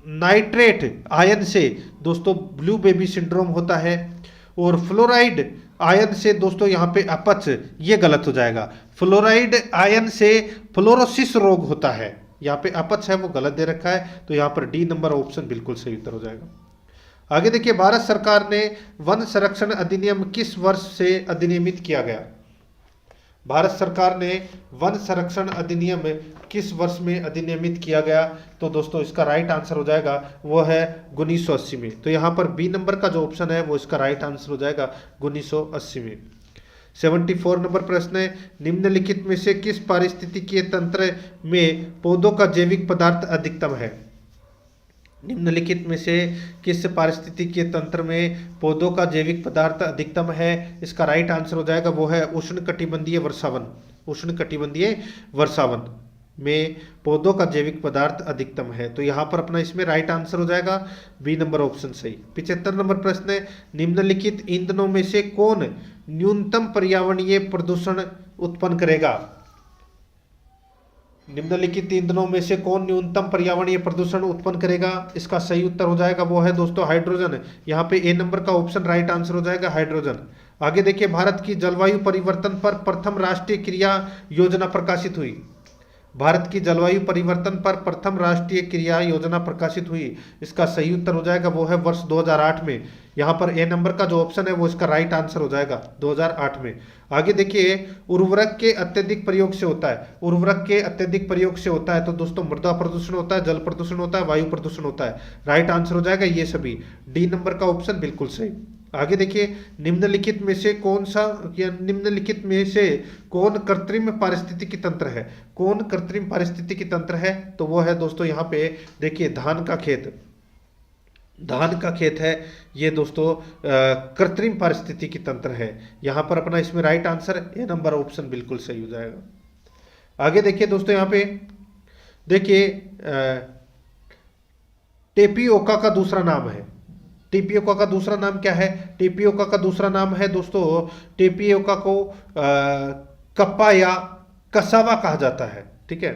Speaker 2: नाइट्रेट आयन से दोस्तों ब्लू बेबी सिंड्रोम होता है। और फ्लोराइड आयन से दोस्तों यहाँ पे अपच, ये गलत हो जाएगा। फ्लोराइड आयन से फ्लोरोसिस रोग होता है। यहाँ पे अपच है वो गलत दे रखा है, तो यहाँ पर डी नंबर ऑप्शन बिल्कुल सही उत्तर हो जाएगा। आगे देखिए, भारत सरकार ने वन संरक्षण अधिनियम किस वर्ष से अधिनियमित किया गया? भारत सरकार ने वन संरक्षण अधिनियम किस वर्ष में अधिनियमित किया गया? तो दोस्तों इसका राइट आंसर हो जाएगा वो है 1980 में। तो यहाँ पर बी नंबर का जो ऑप्शन है वो इसका राइट आंसर हो जाएगा 1980 में। 74 नंबर प्रश्न है, निम्नलिखित में से किस पारिस्थितिकीय तंत्र में पौधों का जैविक पदार्थ अधिकतम है? निम्नलिखित में से किस पारिस्थितिकीय तंत्र में पौधों का जैविक पदार्थ अधिकतम है? इसका राइट आंसर हो जाएगा वो है उष्णकटिबंधीय वर्षावन। उष्णकटिबंधीय वर्षावन में पौधों का जैविक पदार्थ अधिकतम है। तो यहाँ पर अपना इसमें राइट आंसर हो जाएगा बी नंबर ऑप्शन सही। 75 नंबर प्रश्न है, निम्नलिखित ईंधनों में से कौन न्यूनतम पर्यावरणीय प्रदूषण उत्पन्न करेगा? निम्नलिखित ईंधनों में से कौन न्यूनतम पर्यावरणीय प्रदूषण उत्पन्न करेगा? इसका सही उत्तर हो जाएगा वो है दोस्तों हाइड्रोजन। यहाँ पे ए नंबर का ऑप्शन राइट आंसर हो जाएगा हाइड्रोजन। आगे देखिए, भारत की जलवायु परिवर्तन पर प्रथम राष्ट्रीय क्रिया योजना प्रकाशित हुई। भारत की जलवायु परिवर्तन पर प्रथम राष्ट्रीय क्रिया योजना प्रकाशित हुई। इसका सही उत्तर हो जाएगा वो है वर्ष 2008 में। यहाँ पर ए नंबर का जो ऑप्शन है वो इसका राइट आंसर हो जाएगा 2008 में। आगे देखिए, उर्वरक के अत्यधिक प्रयोग से होता है। उर्वरक के अत्यधिक प्रयोग से होता है तो दोस्तों मृदा प्रदूषण होता है, जल प्रदूषण होता है, वायु प्रदूषण होता है। राइट आंसर हो जाएगा ये सभी। डी नंबर का ऑप्शन बिल्कुल सही। आगे देखिए, निम्नलिखित में से कौन सा या निम्नलिखित में से कौन कृत्रिम पारिस्थितिकी तंत्र है? कौन कृत्रिम पारिस्थितिकी तंत्र है? तो वो है दोस्तों यहाँ पे देखिए धान का खेत। धान का खेत है ये दोस्तों कृत्रिम पारिस्थितिकी तंत्र है। यहाँ पर अपना इसमें right answer A number option बिल्कुल सही हो जाएगा। आगे देखिए दोस्तों, यहाँ पे देखिए टेपियोका का दूसरा नाम है। टेपियोका का दूसरा नाम क्या है? टेपियोका का दूसरा नाम है दोस्तों, टेपियोका को कप्पा या कसावा कहा जाता है। ठीक है,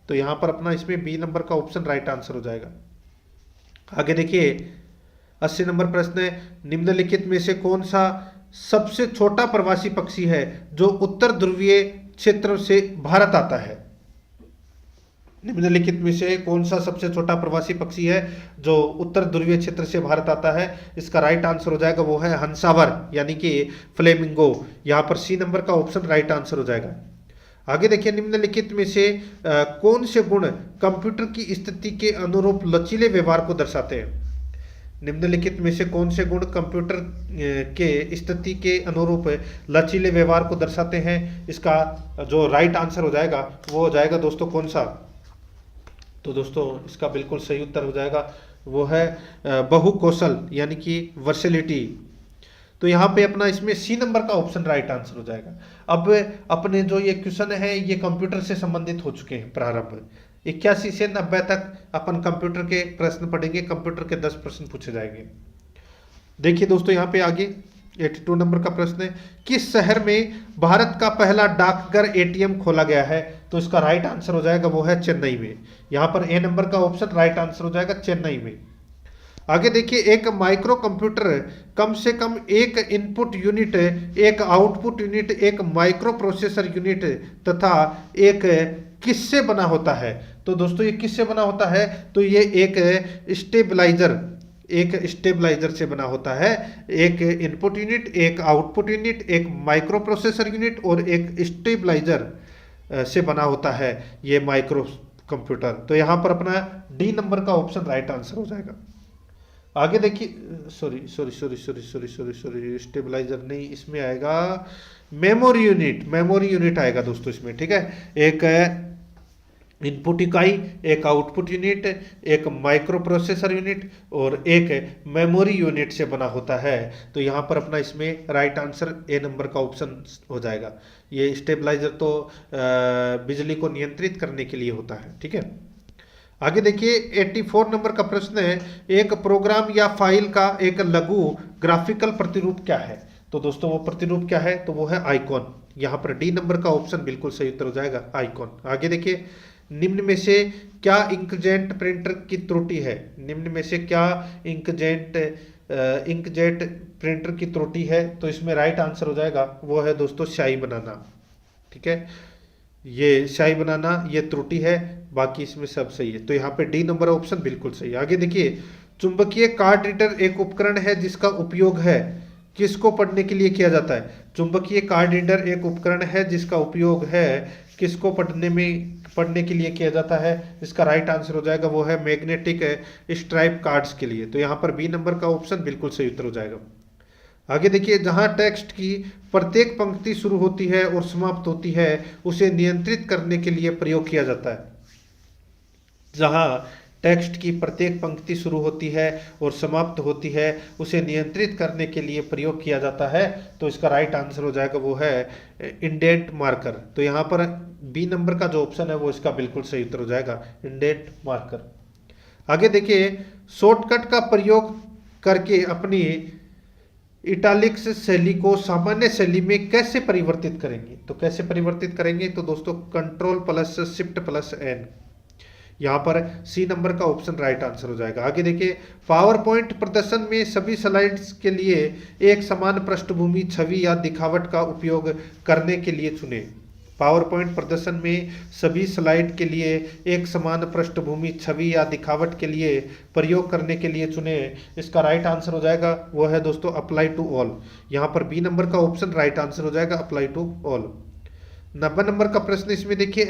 Speaker 2: तो यहां पर अपना इसमें बी नंबर का ऑप्शन राइट आंसर हो जाएगा। आगे देखिए 80 नंबर प्रश्न है, निम्नलिखित में से कौन सा सबसे छोटा प्रवासी पक्षी है जो उत्तर ध्रुवीय क्षेत्र से भारत आता है? निम्नलिखित में से कौन सा सबसे छोटा प्रवासी पक्षी है जो उत्तर ध्रुवीय क्षेत्र से भारत आता है? इसका राइट आंसर हो जाएगा वो है हंसावर यानी कि फ्लेमिंगो। यहां पर सी नंबर का ऑप्शन राइट आंसर हो जाएगा। आगे देखिए निम्नलिखित में से कौन से गुण कंप्यूटर की स्थिति के अनुरूप लचीले व्यवहार को दर्शाते हैं? निम्नलिखित में से कौन से गुण कंप्यूटर के स्थिति के अनुरूप लचीले व्यवहार को दर्शाते हैं? इसका जो राइट आंसर हो जाएगा वो हो जाएगा दोस्तों कौन सा? तो दोस्तों इसका बिल्कुल सही उत्तर हो जाएगा वो है बहुकौशल यानी कि वर्सेलिटी। तो यहाँ पे अपना इसमें सी नंबर का ऑप्शन राइट आंसर हो जाएगा। अब अपने जो ये क्वेश्चन है ये कंप्यूटर से संबंधित हो चुके हैं। प्रारंभ 81 से 90 तक अपन कंप्यूटर के प्रश्न पढ़ेंगे, कंप्यूटर के 10 प्रश्न पूछे जाएंगे। देखिए दोस्तों यहाँ पे आगे 82 नंबर का प्रश्न है, किस शहर में भारत का पहला डाकघर एटीएम खोला गया है? तो इसका राइट आंसर हो जाएगा वो है चेन्नई में। यहाँ पर ए नंबर का ऑप्शन राइट आंसर हो जाएगा चेन्नई में। आगे देखिए एक माइक्रो कंप्यूटर कम से कम एक इनपुट यूनिट, एक आउटपुट यूनिट, एक माइक्रो प्रोसेसर यूनिट तथा एक किससे बना होता है? तो दोस्तों ये किससे बना होता है? तो ये एक स्टेबलाइजर से बना होता है। एक इनपुट यूनिट, एक आउटपुट यूनिट, एक माइक्रो प्रोसेसर यूनिट और एक स्टेबलाइजर से बना होता है ये माइक्रो कंप्यूटर। तो यहाँ पर अपना डी नंबर का ऑप्शन राइट आंसर हो जाएगा। आगे देखिए सॉरी स्टेबलाइजर नहीं, इसमें आएगा मेमोरी यूनिट आएगा दोस्तों इसमें। ठीक है, एक इनपुट इकाई, एक आउटपुट यूनिट, एक माइक्रो प्रोसेसर यूनिट और एक मेमोरी यूनिट से बना होता है। तो यहाँ पर अपना इसमें राइट आंसर ए नंबर का ऑप्शन हो जाएगा। ये स्टेबलाइजर तो बिजली को नियंत्रित करने के लिए होता है। ठीक है, आगे देखिए 84 नंबर का प्रश्न है, एक प्रोग्राम या फाइल का एक लघु ग्राफिकल प्रतिरूप क्या है? तो दोस्तों वो प्रतिरूप क्या है? तो वो है आइकॉन। यहाँ पर डी नंबर का ऑप्शन बिल्कुल सही उत्तर हो जाएगा आइकॉन। आगे देखिए निम्न में से क्या इंकजेट प्रिंटर की त्रुटि है? निम्न में से क्या इंकजेट प्रिंटर की त्रुटि है? तो इसमें राइट आंसर हो जाएगा वो है दोस्तों स्याही बनाना। ठीक है, ये स्याही बनाना ये त्रुटि है, बाकी इसमें सब सही है। तो यहाँ पे डी नंबर ऑप्शन बिल्कुल सही है। आगे देखिए चुंबकीय कार्ड रीडर एक उपकरण है जिसका उपयोग है किसको पढ़ने के लिए किया जाता है? चुंबकीय कार्ड रीडर एक उपकरण है जिसका उपयोग है किसको पढ़ने के लिए किया जाता है? इसका राइट आंसर हो जाएगा वो है मैग्नेटिक स्ट्राइप कार्ड्स के लिए। तो यहाँ पर बी नंबर का ऑप्शन बिल्कुल सही उत्तर हो जाएगा। आगे देखिए जहां टेक्स्ट की प्रत्येक पंक्ति शुरू होती है और समाप्त होती है उसे नियंत्रित करने के लिए प्रयोग किया जाता है। जहां टेक्स्ट की प्रत्येक पंक्ति शुरू होती है और समाप्त होती है उसे नियंत्रित करने के लिए प्रयोग किया जाता है। तो इसका राइट आंसर हो जाएगा वो है इंडेंट मार्कर। तो यहाँ पर बी नंबर का जो ऑप्शन है वो इसका बिल्कुल सही उत्तर हो जाएगा इंडेंट मार्कर। आगे देखिए शॉर्टकट का प्रयोग करके अपनी इटालिक्स शैली को सामान्य शैली में कैसे परिवर्तित करेंगे? तो कैसे परिवर्तित करेंगे? तो दोस्तों control plus shift plus N. यहाँ पर सी नंबर का ऑप्शन राइट आंसर हो जाएगा। आगे देखिए पावर पॉइंट प्रदर्शन में सभी स्लाइड्स के लिए एक समान पृष्ठभूमि, छवि या दिखावट का उपयोग करने के लिए चुने। पावर पॉइंट प्रदर्शन में सभी स्लाइड के लिए एक समान पृष्ठभूमि, छवि या दिखावट के लिए प्रयोग करने के लिए चुने। इसका राइट आंसर हो जाएगा वो है दोस्तों अप्लाई टू ऑल। यहाँ पर बी नंबर का ऑप्शन राइट आंसर हो जाएगा अप्लाई टू ऑल। 90 नंबर का प्रश्न इसमें देखिए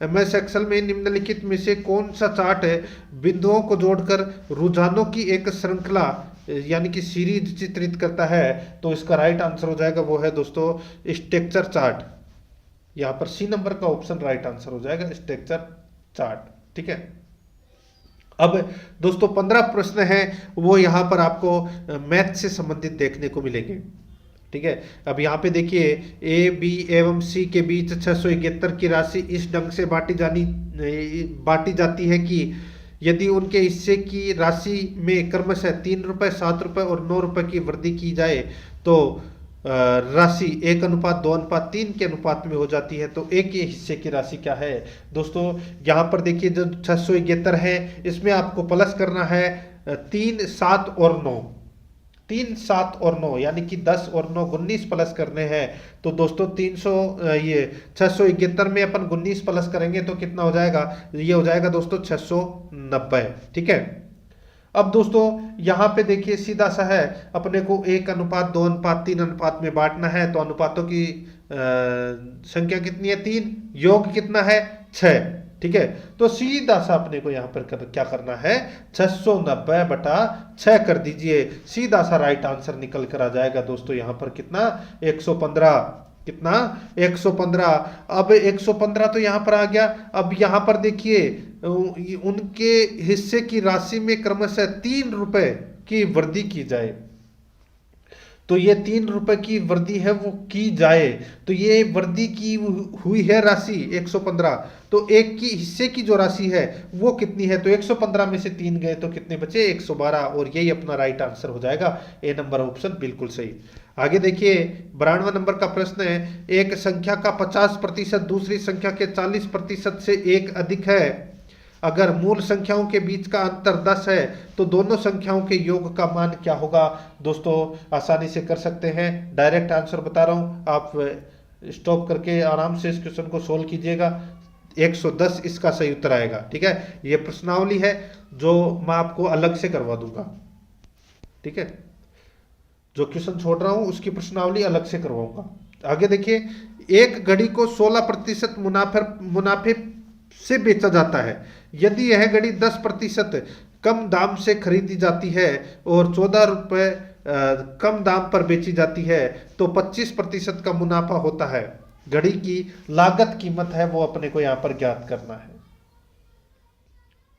Speaker 2: एमएस एक्सेल में निम्नलिखित में से कौन सा चार्ट है बिंदुओं को जोड़कर रुझानों की एक श्रृंखला यानी कि सीरीज चित्रित करता है? तो इसका राइट आंसर हो जाएगा वो है दोस्तों स्ट्रक्चर चार्ट। यहाँ पर सी नंबर का ऑप्शन राइट आंसर हो जाएगा स्ट्रक्चर चार्ट। ठीक है, अब दोस्तों 15 प्रश्न हैं वो यहाँ पर आपको मैथ से संबंधित देखने को मिलेंगे। ठीक है। अब यहाँ पे देखिए ए बी एवं सी के बीच 671 की राशि इस ढंग से बांटी जाती है कि यदि उनके हिस्से की राशि में क्रमशः 3 रुपए, 7 रुपए और 9 रुपए की वृद्धि की जाए तो राशि 1:2:3 के अनुपात में हो जाती है। तो एक के हिस्से की राशि क्या है दोस्तों, यहाँ पर देखिए जो 671 है इसमें आपको प्लस करना है 3, 7 और 9, 3, 7 और 9 यानी कि 10 और 9 19 प्लस करने हैं। तो दोस्तों 671 में अपन 19 प्लस करेंगे तो कितना हो जाएगा, ये हो जाएगा दोस्तों 690। ठीक है। अब दोस्तों यहाँ पे देखिए सीधा सा है, अपने को 1:2:3 अनुपात में बांटना है। तो अनुपातों की संख्या कितनी है, 3, योग कितना है, 6। ठीक है। तो सीधा सा अपने को यहाँ पर क्या करना है, 690/6 कर दीजिए, सीधा सा राइट आंसर निकल कर आ जाएगा दोस्तों। यहाँ पर कितना, 115, कितना 115। अब 115 तो यहाँ पर आ गया। अब यहाँ पर देखिए उनके हिस्से की राशि में क्रमशः 3 रुपए की वृद्धि की जाए, तो ये 3 रुपए की वृद्धि है वो की जाए, तो ये वृद्धि की हुई है राशि 115। तो एक की हिस्से की जो राशि है वो कितनी है, तो 115 में से 3 गए तो कितने बचे, 112, और यही अपना राइट आंसर हो जाएगा। ए नंबर ऑप्शन बिल्कुल सही। आगे देखिए 92 नंबर का प्रश्न है, एक संख्या का 50% दूसरी संख्या के 40% से एक अधिक है। अगर मूल संख्याओं के बीच का अंतर 10 है तो दोनों संख्याओं के योग का मान क्या होगा। दोस्तों आसानी से कर सकते हैं, डायरेक्ट आंसर बता रहा हूं, आप स्टॉप करके आराम से इस क्वेश्चन को सोल्व कीजिएगा। 110 इसका सही उत्तर आएगा। ठीक है। ये प्रश्नावली है जो मैं आपको अलग से करवा दूंगा। ठीक है, जो क्वेश्चन छोड़ रहा हूं उसकी प्रश्नावली अलग से करवाऊंगा। आगे देखिए, एक घड़ी को 16% मुनाफे से बेचा जाता है। यदि यह घड़ी 10% कम दाम से खरीदी जाती है और 14 रुपए कम दाम पर बेची जाती है तो 25% का मुनाफा होता है। घड़ी की लागत कीमत है वो अपने को यहां पर ज्ञात करना है।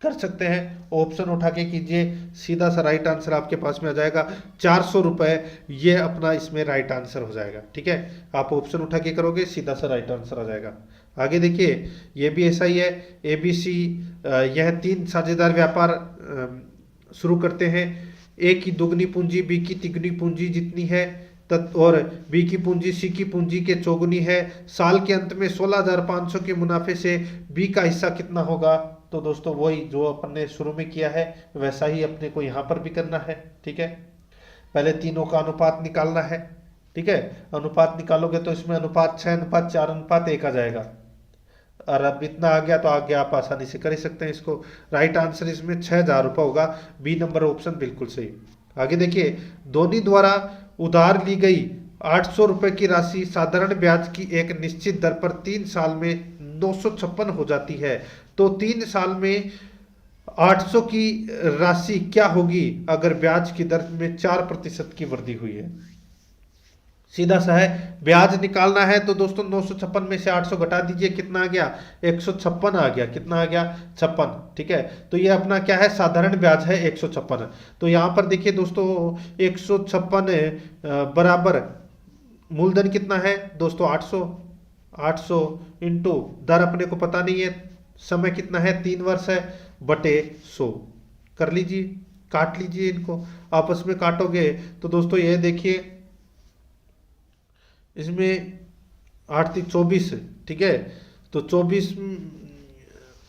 Speaker 2: कर सकते हैं, ऑप्शन उठा के कीजिए, सीधा सा राइट आंसर आपके पास में आ जाएगा 400 रुपए, ये अपना इसमें राइट आंसर हो जाएगा। ठीक है, आप ऑप्शन उठा के करोगे सीधा सा राइट आंसर आ जाएगा। आगे देखिए, ये भी ऐसा ही है, ABC यह 3 साझेदार व्यापार शुरू करते हैं। ए की दुगनी पूंजी बी की तिगुनी पूंजी जितनी है और बी की पूंजी सी की पूंजी के चौगुनी है। साल के अंत में 16,500 के मुनाफे से बी का हिस्सा कितना होगा। तो दोस्तों वही जो अपन ने शुरू में किया है वैसा ही अपने को यहाँ पर भी करना है। ठीक है, पहले तीनों का अनुपात निकालना है। ठीक है, अनुपात निकालोगे तो इसमें अनुपात 6:4:1 आ जाएगा, और अब इतना आ गया तो आगे आप आसानी से कर ही सकते हैं इसको। राइट आंसर इसमें 6,000 रुपये होगा, बी नंबर ऑप्शन बिल्कुल सही। आगे देखिए, धोनी द्वारा उधार ली गई 800 रुपए की राशि साधारण ब्याज की एक निश्चित दर पर 3 साल में 956 हो जाती है। तो 3 साल में 800 की राशि क्या होगी अगर ब्याज की दर में 4% की वृद्धि हुई है। सीधा सा है, ब्याज निकालना है तो दोस्तों 956 में से 800 घटा दीजिए, कितना आ गया, 156 आ गया। कितना आ गया, 56। ठीक है, तो ये अपना क्या है, साधारण ब्याज है 156। तो यहाँ पर देखिए दोस्तों 156 बराबर मूलधन कितना है दोस्तों, 800। 800 इंटू दर अपने को पता नहीं है, समय कितना है, 3 वर्ष है, बटे 100 कर लीजिए, काट लीजिए, इनको आपस में काटोगे तो दोस्तों ये देखिए इसमें 8 3 24। ठीक है, तो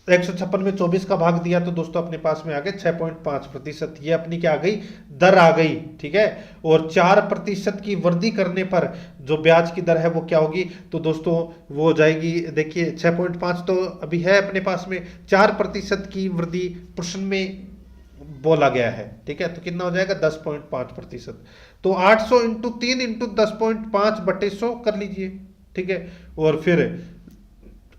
Speaker 2: 156 में 24 का भाग दिया तो दोस्तों अपने पास में आ गए 6.5%। ये अपनी क्या आ गई, दर आ गई। ठीक है, और 4% की वृद्धि करने पर जो ब्याज की दर है वो क्या होगी, तो दोस्तों वो हो जाएगी, देखिए 6.5 तो अभी है अपने पास में, 4% की वृद्धि प्रश्न में बोला गया है। ठीक है, तो कितना हो जाएगा, 10.5%। तो 800 इंटू 3 इंटू 10.5 बटे 100 कर लीजिए। ठीक है, और फिर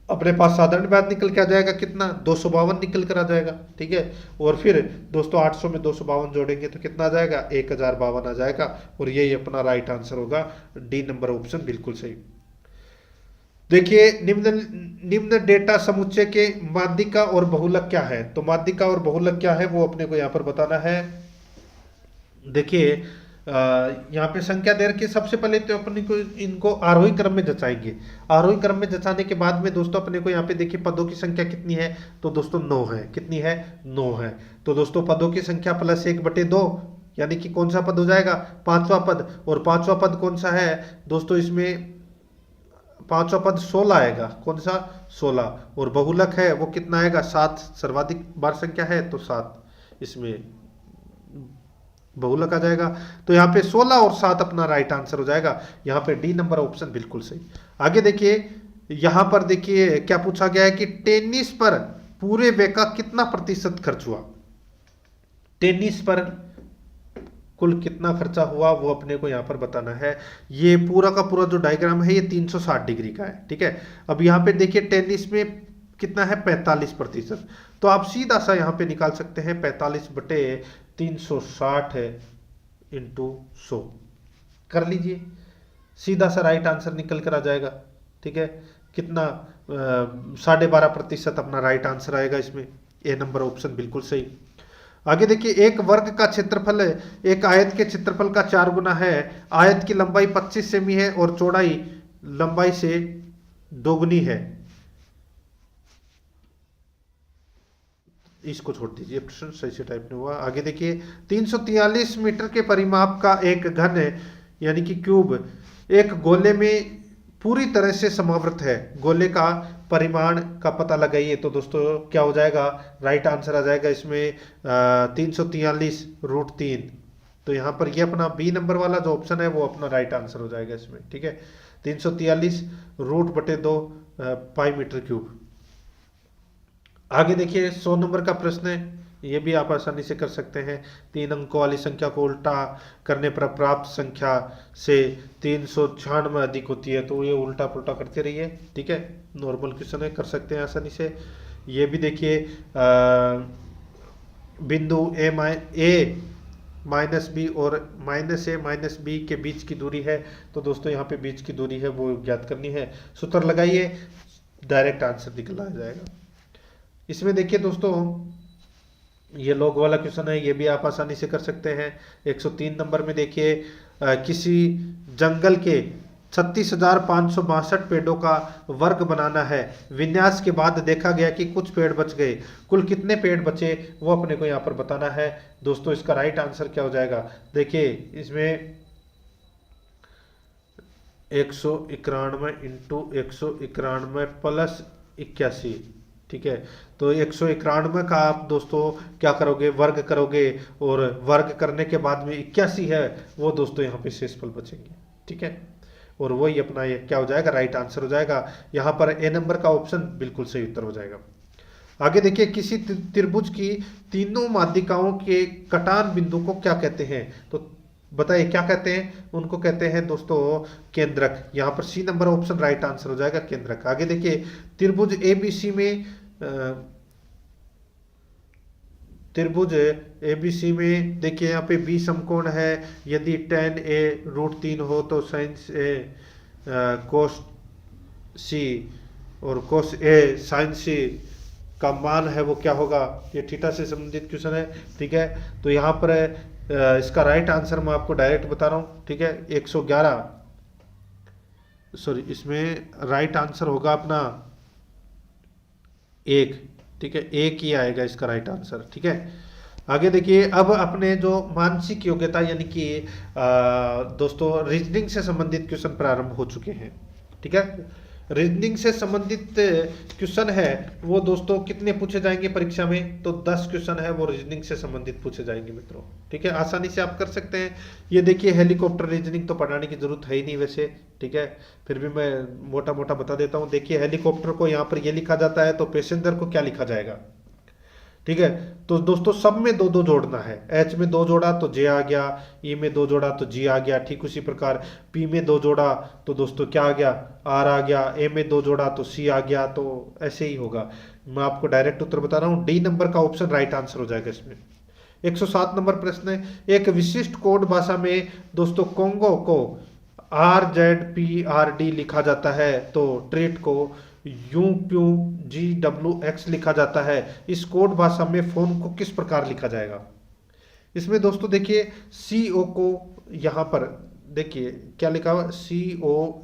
Speaker 2: अपने पास साधारण ब्याज निकल के आ जाएगा, कितना, 252 निकल कर आ जाएगा। ठीक है, और फिर दोस्तों 800 में 252 जोड़ेंगे तो कितना आ जाएगा, 1052 आ जाएगा, और यही अपना राइट आंसर होगा, डी नंबर ऑप्शन बिल्कुल सही। देखिए, निम्न डेटा समुच्चय के माध्यिका और बहुलक क्या है। तो माध्यिका और बहुलक क्या है वो अपने को यहाँ पर बताना है। देखिए यहाँ पे संख्या दे रखी है। सबसे पहले तो अपने को इनको आरोही क्रम में जचाएंगे। आरोही क्रम में जचाने के बाद में दोस्तों अपने को यहाँ पे देखिए पदों की संख्या कितनी है, तो दोस्तों 9 है। कितनी है? 9 है। तो दोस्तों पदों की संख्या प्लस 1/2 यानी कि कौन सा पद हो जाएगा? पांचवा पद। और पांचवा पद कौन सा है दोस्तों? इसमें पांचवा पद 16 आएगा। कौन सा? 16। और बहुलक है वो कितना आएगा? 7। सर्वाधिक बार संख्या है तो 7 इसमें बहुलक आ जाएगा। तो यहाँ पे 16 और 7 अपना राइट आंसर हो जाएगा। यहाँ पे डी नंबर ऑप्शन बिल्कुल सही। आगे देखिए, यहाँ पर देखिए क्या पूछा गया है कि टेनिस पर पूरे व्यय का कितना प्रतिशत खर्च हुआ। टेनिस पर कुल कितना खर्चा हुआ वो अपने को यहाँ पर बताना है। ये पूरा का पूरा जो डायग्राम है ये 360 डिग्री का है, ठीक है। अब यहाँ पे देखिए टेनिस में कितना है? 45%। तो आप सीधा सा यहाँ पे निकाल सकते हैं 45/360 इंटू 100 कर लीजिए, सीधा सा राइट आंसर निकल कर आ जाएगा, ठीक है। कितना? 12.5% अपना राइट आंसर आएगा इसमें। ए नंबर ऑप्शन बिल्कुल सही। आगे देखिए, एक वर्ग का क्षेत्रफल एक आयत के क्षेत्रफल का 4 गुना है। आयत की लंबाई 25 सेमी है और चौड़ाई लंबाई से दोगुनी है। इसको छोड़ दीजिए, प्रश्न सही से टाइप नहीं हुआ। आगे देखिए, 343 मीटर के परिमाप का एक घन यानी कि क्यूब एक गोले में पूरी तरह से समावृत है। गोले का परिमाण का पता लगाइए। तो दोस्तों क्या हो जाएगा? राइट आंसर आ जाएगा इसमें 343√3। तो यहाँ पर ये अपना बी नंबर वाला जो ऑप्शन है वो अपना राइट आंसर हो जाएगा इसमें, ठीक है। 343√2 पाई मीटर क्यूब। आगे देखिए 100 नंबर का प्रश्न है, ये भी आप आसानी से कर सकते हैं। 3 अंकों वाली संख्या को उल्टा करने पर प्राप्त संख्या से 396 अधिक होती है। तो ये उल्टा पुल्टा करते रहिए, ठीक है। नॉर्मल क्वेश्चन है, कर सकते हैं आसानी से। ये भी देखिए बिंदु ए माइनस बी और -a माइनस बी के बीच की दूरी है। तो दोस्तों यहाँ पे बीच की दूरी है वो ज्ञात करनी है। सूत्र लगाइए, डायरेक्ट आंसर निकल आ जाएगा। इसमें देखिए दोस्तों ये लॉग वाला क्वेश्चन है, ये भी आप आसानी से कर सकते हैं। 103 नंबर में देखिए, किसी जंगल के 36,562 पेड़ों का वर्ग बनाना है। विन्यास के बाद देखा गया कि कुछ पेड़ बच गए। कुल कितने पेड़ बचे वो अपने को यहाँ पर बताना है। दोस्तों इसका राइट आंसर क्या हो जाएगा? देखिए इसमें 191 इंटू 191 प्लस 81, ठीक है। तो 191 का आप दोस्तों क्या करोगे? वर्ग करोगे और वर्ग करने के बाद में 81 है वो दोस्तों यहाँ पे शेषफल बचेंगे, ठीक है। और वही अपना ये क्या हो जाएगा? राइट आंसर हो जाएगा। यहाँ पर ए नंबर का ऑप्शन बिल्कुल सही उत्तर हो जाएगा। आगे देखिए, किसी त्रिभुज की तीनों माध्यिकाओं के कटान बिंदु को क्या कहते हैं? तो बताइए क्या कहते हैं? उनको कहते हैं दोस्तों केंद्रक। यहाँ पर C number option right answer हो जाएगा, केंद्रक। आगे देखिए, त्रिभुज एबीसी में देखिए यहाँ पे बी समकोण है। यदि tan A√3 हो तो sin A cos C और cos A sin C का मान है वो क्या होगा? ये थीटा से संबंधित क्वेश्चन है, ठीक है। तो यहाँ पर इसका राइट आंसर मैं आपको डायरेक्ट बता रहा हूँ, ठीक है। 111 सॉरी, इसमें राइट आंसर होगा अपना 1, ठीक है। 1 ही आएगा इसका राइट आंसर, ठीक है। आगे देखिए, अब अपने जो मानसिक योग्यता यानी कि दोस्तों रीजनिंग से संबंधित क्वेश्चन प्रारंभ हो चुके हैं, ठीक है। रीजनिंग से संबंधित क्वेश्चन है वो दोस्तों कितने पूछे जाएंगे परीक्षा में? तो 10 क्वेश्चन है वो रीजनिंग से संबंधित पूछे जाएंगे मित्रों, ठीक है। आसानी से आप कर सकते हैं। ये देखिए हेलीकॉप्टर रीजनिंग तो पढ़ाने की जरूरत है ही नहीं वैसे, ठीक है। फिर भी मैं मोटा मोटा बता देता हूँ। देखिए हेलीकॉप्टर को यहाँ पर ये लिखा जाता है तो पैसेंजर को क्या लिखा जाएगा, ठीक है। तो दोस्तों सब में 2-2 जोड़ना है। एच में 2 जोड़ा तो जे आ गया, ई में 2 जोड़ा तो जी आ गया, ठीक उसी प्रकार पी में 2 जोड़ा तो दोस्तों क्या आ गया? आर आ गया, ए में 2 जोड़ा तो सी आ गया। तो ऐसे ही होगा। मैं आपको डायरेक्ट उत्तर बता रहा हूँ, डी नंबर का ऑप्शन राइट आंसर हो जाएगा इसमें। 107 नंबर प्रश्न है, एक विशिष्ट कोड भाषा में दोस्तों कोंगो को RZPRD लिखा जाता है तो ट्रेट को UQGWX लिखा जाता है। इस कोड भाषा में फोन को किस प्रकार लिखा जाएगा? इसमें दोस्तों देखिए CO को यहाँ पर देखिए क्या लिखा हुआ, CONGO,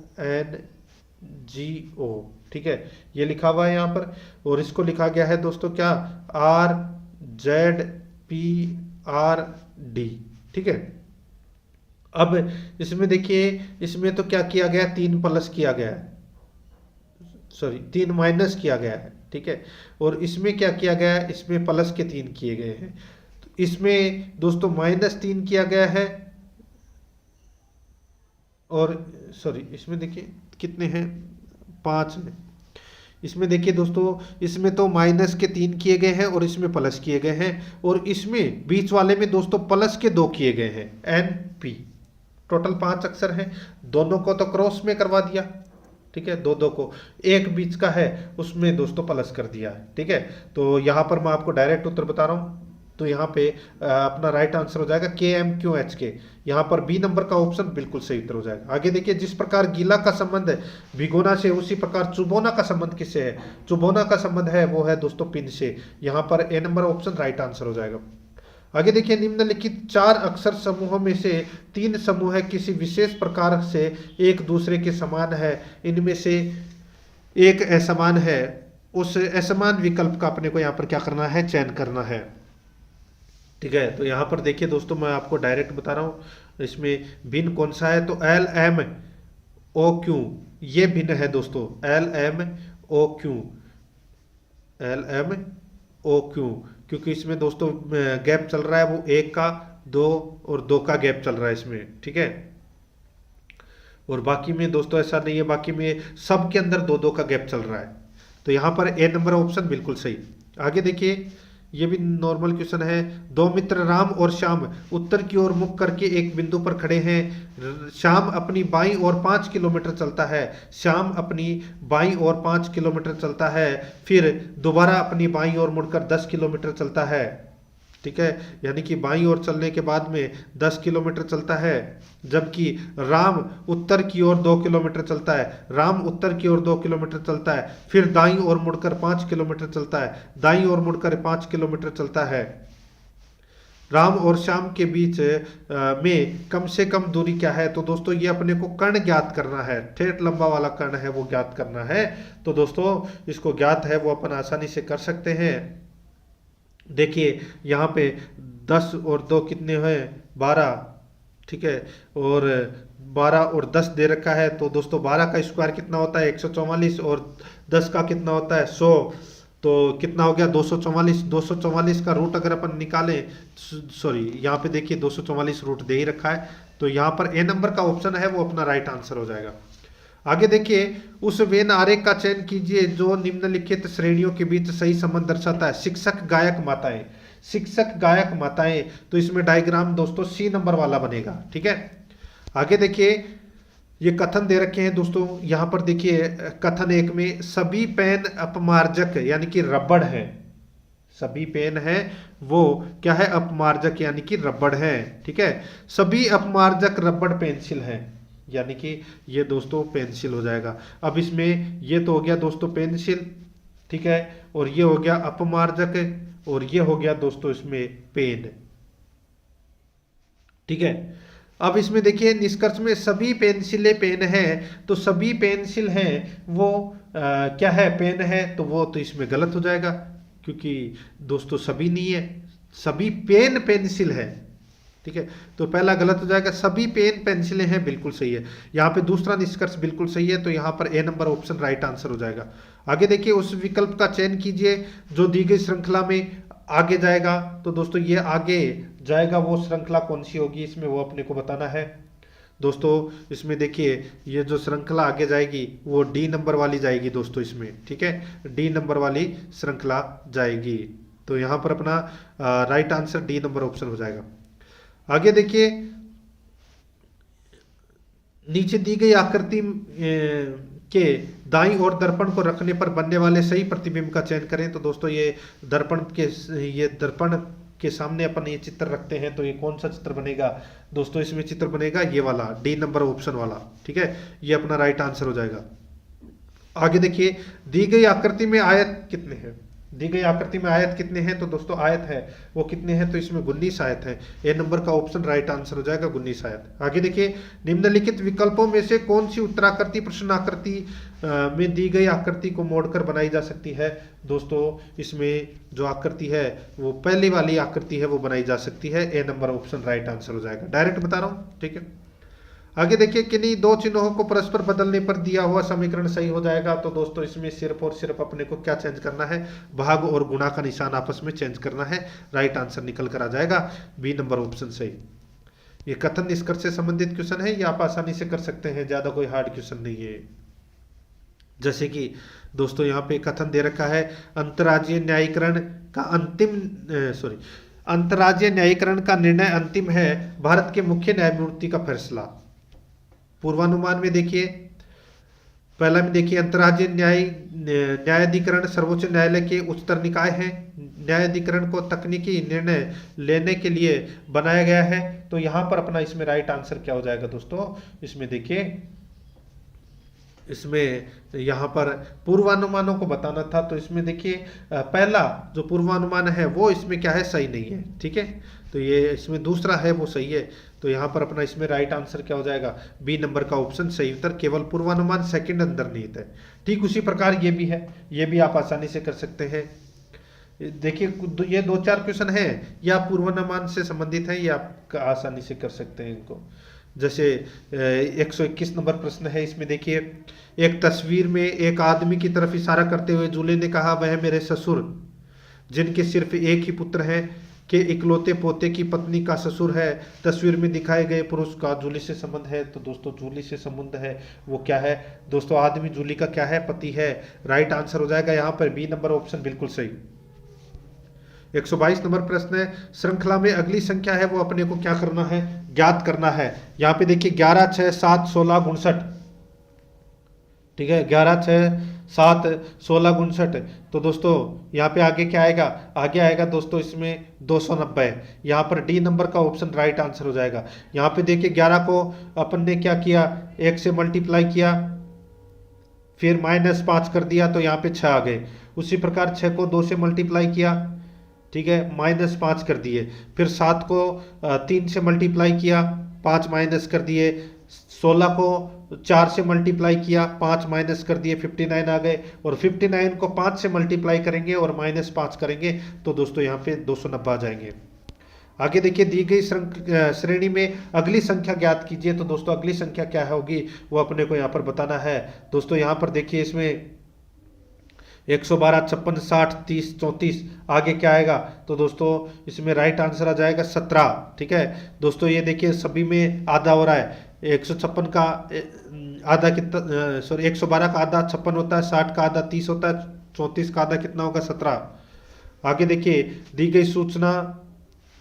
Speaker 2: ठीक है, ये लिखा हुआ है यहाँ पर। और इसको लिखा गया है दोस्तों क्या, RZPRD, ठीक है। अब इसमें देखिए, इसमें तो क्या किया गया, 3 प्लस किया गया है, सॉरी 3 माइनस किया गया है, ठीक है। और इसमें क्या किया गया है, इसमें प्लस के 3 किए गए हैं। तो इसमें दोस्तों -3 किया गया है, और सॉरी इसमें देखिए कितने हैं, 5 हैं। इसमें देखिए दोस्तों, इसमें तो माइनस के 3 किए गए हैं और इसमें प्लस किए गए हैं, और इसमें बीच वाले में दोस्तों प्लस के 2 किए गए हैं, NP। टोटल 5 अक्षर हैं, दोनों को तो क्रॉस में करवा दिया, ठीक है, दो को, एक बीच का है उसमें दोस्तों प्लस कर दिया है, ठीक है। तो यहाँ पर मैं आपको डायरेक्ट उत्तर बता रहा हूँ, तो यहाँ पे अपना राइट आंसर हो जाएगा KMQHK। यहाँ पर बी नंबर का ऑप्शन बिल्कुल सही उत्तर हो जाएगा। आगे देखिए, जिस प्रकार गीला का संबंध है भिगोना से, उसी प्रकार चुबोना का संबंध किससे है, चुबोना का संबंध है वो है दोस्तों पिन से। यहाँ पर ए नंबर ऑप्शन राइट आंसर हो जाएगा। आगे देखिए, निम्नलिखित 4 अक्षर समूहों में से 3 समूह है किसी विशेष प्रकार से एक दूसरे के समान है, इनमें से एक असमान है, उस असमान विकल्प का अपने को यहाँ पर क्या करना है, चयन करना है, ठीक है। तो यहाँ पर देखिए दोस्तों, मैं आपको डायरेक्ट बता रहा हूँ, इसमें भिन्न कौन सा है, तो LMOQ, ये भिन्न है दोस्तों, LMOQ, क्योंकि इसमें दोस्तों गैप चल रहा है वो 1 का, 2 और 2 का गैप चल रहा है इसमें, ठीक है। और बाकी में दोस्तों ऐसा नहीं है, बाकी में सब के अंदर 2-2 का गैप चल रहा है। तो यहाँ पर ए नंबर ऑप्शन बिल्कुल सही। आगे देखिए, ये भी नॉर्मल क्वेश्चन है। 2 मित्र राम और श्याम उत्तर की ओर मुख करके एक बिंदु पर खड़े हैं। श्याम अपनी बाईं ओर 5 किलोमीटर चलता है, श्याम अपनी बाईं ओर 5 किलोमीटर चलता है, फिर दोबारा अपनी बाईं ओर मुड़कर 10 किलोमीटर चलता है, ठीक है। यानी कि बाईं ओर चलने के बाद में 10 किलोमीटर चलता है, जबकि राम उत्तर की ओर 2 किलोमीटर चलता है, राम उत्तर की ओर 2 किलोमीटर चलता है, फिर दाईं ओर मुड़कर 5 किलोमीटर चलता है, दाईं ओर मुड़कर 5 किलोमीटर चलता है। राम और श्याम के बीच में कम से कम दूरी क्या है, तो दोस्तों ये अपने को कर्ण ज्ञात करना है, ठेठ लंबा वाला कर्ण है वो ज्ञात करना है। तो दोस्तों इसको ज्ञात है वो अपन आसानी से कर सकते हैं। देखिए यहाँ पे 10 और 2 कितने हैं, 12, ठीक है, और 12 और 10 दे रखा है, तो दोस्तों 12 का स्क्वायर कितना होता है, 144, और 10 का कितना होता है, 100, तो कितना हो गया, 244। 244 का रूट अगर अपन निकालें, सॉरी यहाँ पे देखिए 244 रूट दे ही रखा है, तो यहाँ पर ए नंबर का ऑप्शन है वो अपना राइट आंसर हो जाएगा। आगे देखिए, उस वेन आरेख का चयन कीजिए जो निम्नलिखित श्रेणियों के बीच सही संबंध दर्शाता है। शिक्षक गायक माताएं, शिक्षक गायक माताएं, तो इसमें डायग्राम दोस्तों सी नंबर वाला बनेगा, ठीक है। आगे देखिए, ये कथन दे रखे हैं दोस्तों, यहाँ पर देखिए कथन 1 में सभी पेन अपमार्जक यानी कि रबड़ है, सभी पेन है वो क्या है, अपमार्जक यानी कि रबड़ है, ठीक है। सभी अपमार्जक रबड़ पेंसिल है, यानी कि ये दोस्तों पेंसिल हो जाएगा। अब इसमें ये तो हो गया दोस्तों पेंसिल, ठीक है, और ये हो गया अपमार्जक, और ये हो गया दोस्तों इसमें पेन, ठीक है। अब इसमें देखिए निष्कर्ष में सभी पेंसिलें पेन हैं, तो सभी पेंसिल हैं वो क्या है, पेन है, तो वो तो इसमें गलत हो जाएगा, क्योंकि दोस्तों सभी नहीं है, सभी पेन पेंसिल है, ठीक है। तो पहला गलत हो जाएगा, सभी पेन पेंसिलें हैं बिल्कुल सही है। यहाँ पे दूसरा निष्कर्ष बिल्कुल सही है, तो यहाँ पर ए नंबर ऑप्शन राइट आंसर हो जाएगा। आगे देखिए, उस विकल्प का चयन कीजिए जो दी गई श्रृंखला में आगे जाएगा, तो दोस्तों ये आगे जाएगा वो श्रृंखला कौन सी होगी, इसमें वो अपने को बताना है। दोस्तों इसमें देखिए, ये जो श्रृंखला आगे जाएगी वो डी नंबर वाली जाएगी दोस्तों इसमें, ठीक है, डी नंबर वाली श्रृंखला जाएगी। तो यहाँ पर अपना right answer D number option हो जाएगा। आगे देखिए, नीचे दी गई आकृति के दाईं ओर दर्पण को रखने पर बनने वाले सही प्रतिबिंब का चयन करें। तो दोस्तों ये दर्पण के सामने अपन ये चित्र रखते हैं, तो ये कौन सा चित्र बनेगा दोस्तों, इसमें चित्र बनेगा ये वाला डी नंबर ऑप्शन वाला, ठीक है, ये अपना राइट आंसर हो जाएगा। आगे देखिए, दी गई आकृति में आयत कितने हैं, दी गई आकृति में आयत कितने हैं, तो दोस्तों आयत है वो कितने हैं, तो इसमें 19 आयत है। ए नंबर का ऑप्शन राइट आंसर हो जाएगा 19 आयत। आगे देखिए, निम्नलिखित विकल्पों में से कौन सी उत्तराकृति प्रश्न आकृति में दी गई आकृति को मोड़कर बनाई जा सकती है। दोस्तों इसमें जो आकृति है वो पहली वाली आकृति है वो बनाई जा सकती है। ए नंबर ऑप्शन राइट आंसर हो जाएगा, डायरेक्ट बता रहा हूं, ठीक है। आगे देखिए, किन्हीं दो चिन्हों को परस्पर बदलने पर दिया हुआ समीकरण सही हो जाएगा। तो दोस्तों इसमें सिर्फ और सिर्फ अपने को क्या चेंज करना है, भाग और गुणा का निशान आपस में चेंज करना है, राइट आंसर निकल कर आ जाएगा बी नंबर ऑप्शन सही। ये कथन निष्कर्ष से संबंधित क्वेश्चन है, ये आप आसानी से कर सकते हैं, ज्यादा कोई हार्ड क्वेश्चन नहीं है। जैसे कि दोस्तों यहाँ पे कथन दे रखा है, अंतर्राज्यीय न्यायीकरण का अंतर्राज्यीय न्यायीकरण का निर्णय अंतिम है, भारत के मुख्य न्यायमूर्ति का फैसला। पूर्वानुमान में देखिए, पहला में देखिए, अंतर्राज्यीय न्यायाधिकरण सर्वोच्च न्यायालय के उच्चतर निकाय है। न्यायाधिकरण को तकनीकी निर्णय लेने के लिए बनाया गया है। तो यहां पर अपना इसमें राइट आंसर क्या हो जाएगा दोस्तों, इसमें देखिए, इसमें यहाँ पर पूर्वानुमानों को बताना था। तो इसमें देखिए पहला जो पूर्वानुमान है वो इसमें क्या है, सही नहीं है, ठीक है। तो ये इसमें दूसरा है वो सही है। तो यहाँ पर अपना इसमें राइट आंसर क्या हो जाएगा, बी नंबर का ऑप्शन सही उत्तर, केवल पूर्वानुमान सेकंड अंतर्निहित है। ठीक उसी प्रकार ये भी है, ये भी आप आसानी से कर सकते हैं। देखिए ये 2-4 क्वेश्चन है या पूर्वानुमान से संबंधित है, ये आप आसानी से कर सकते हैं इनको। जैसे 121 नंबर प्रश्न है, इसमें देखिए, एक तस्वीर में एक आदमी की तरफ इशारा करते हुए जूली ने कहा, वह मेरे ससुर जिनके सिर्फ एक ही पुत्र है के इकलौते पोते की पत्नी का ससुर है। तस्वीर में दिखाए गए पुरुष का जूली से संबंध है। तो दोस्तों जूली से संबंध है वो क्या है दोस्तों, आदमी जूली का क्या है, पति है। राइट आंसर हो जाएगा यहाँ पर बी नंबर ऑप्शन बिल्कुल सही। 122 नंबर प्रश्न है, श्रृंखला में अगली संख्या है वो अपने को क्या करना है, ज्ञात करना है। यहाँ पे देखिए 11, 6, 7, 16, 59, ठीक है, 11, 6, 7, 16, 59। तो दोस्तों यहाँ पे आगे क्या आएगा, आगे आएगा दोस्तों इसमें 290। यहाँ पर डी नंबर का ऑप्शन राइट आंसर हो जाएगा। यहाँ पे देखिए 11 को अपन ने क्या किया, 1 से मल्टीप्लाई किया, फिर -5 कर दिया, तो यहाँ पे 6 आ गए। उसी प्रकार 6 को 2 से मल्टीप्लाई किया, ठीक है, -5 कर दिए। फिर 7 को 3 से मल्टीप्लाई किया, 5 माइनस कर दिए। 16 को 4 से मल्टीप्लाई किया, 5 माइनस कर दिए, 59 आ गए। और 59 को 5 से मल्टीप्लाई करेंगे और -5 करेंगे, तो दोस्तों यहाँ पे 290 आ जाएंगे। आगे देखिए, दी गई श्रेणी में अगली संख्या ज्ञात कीजिए। तो दोस्तों अगली संख्या क्या होगी वो अपने को यहाँ पर बताना है। दोस्तों यहाँ पर देखिए, इसमें 112, 56, 60, 30, 34, आगे क्या आएगा, तो दोस्तों इसमें राइट आंसर आ जाएगा 17, ठीक है। दोस्तों ये देखिए सभी में आधा हो रहा है। 156 का आधा कितना, 112 का आधा 56 होता है, 60 का आधा 30 होता है, 34 का आधा कितना होगा, 17। आगे देखिए, दी गई सूचना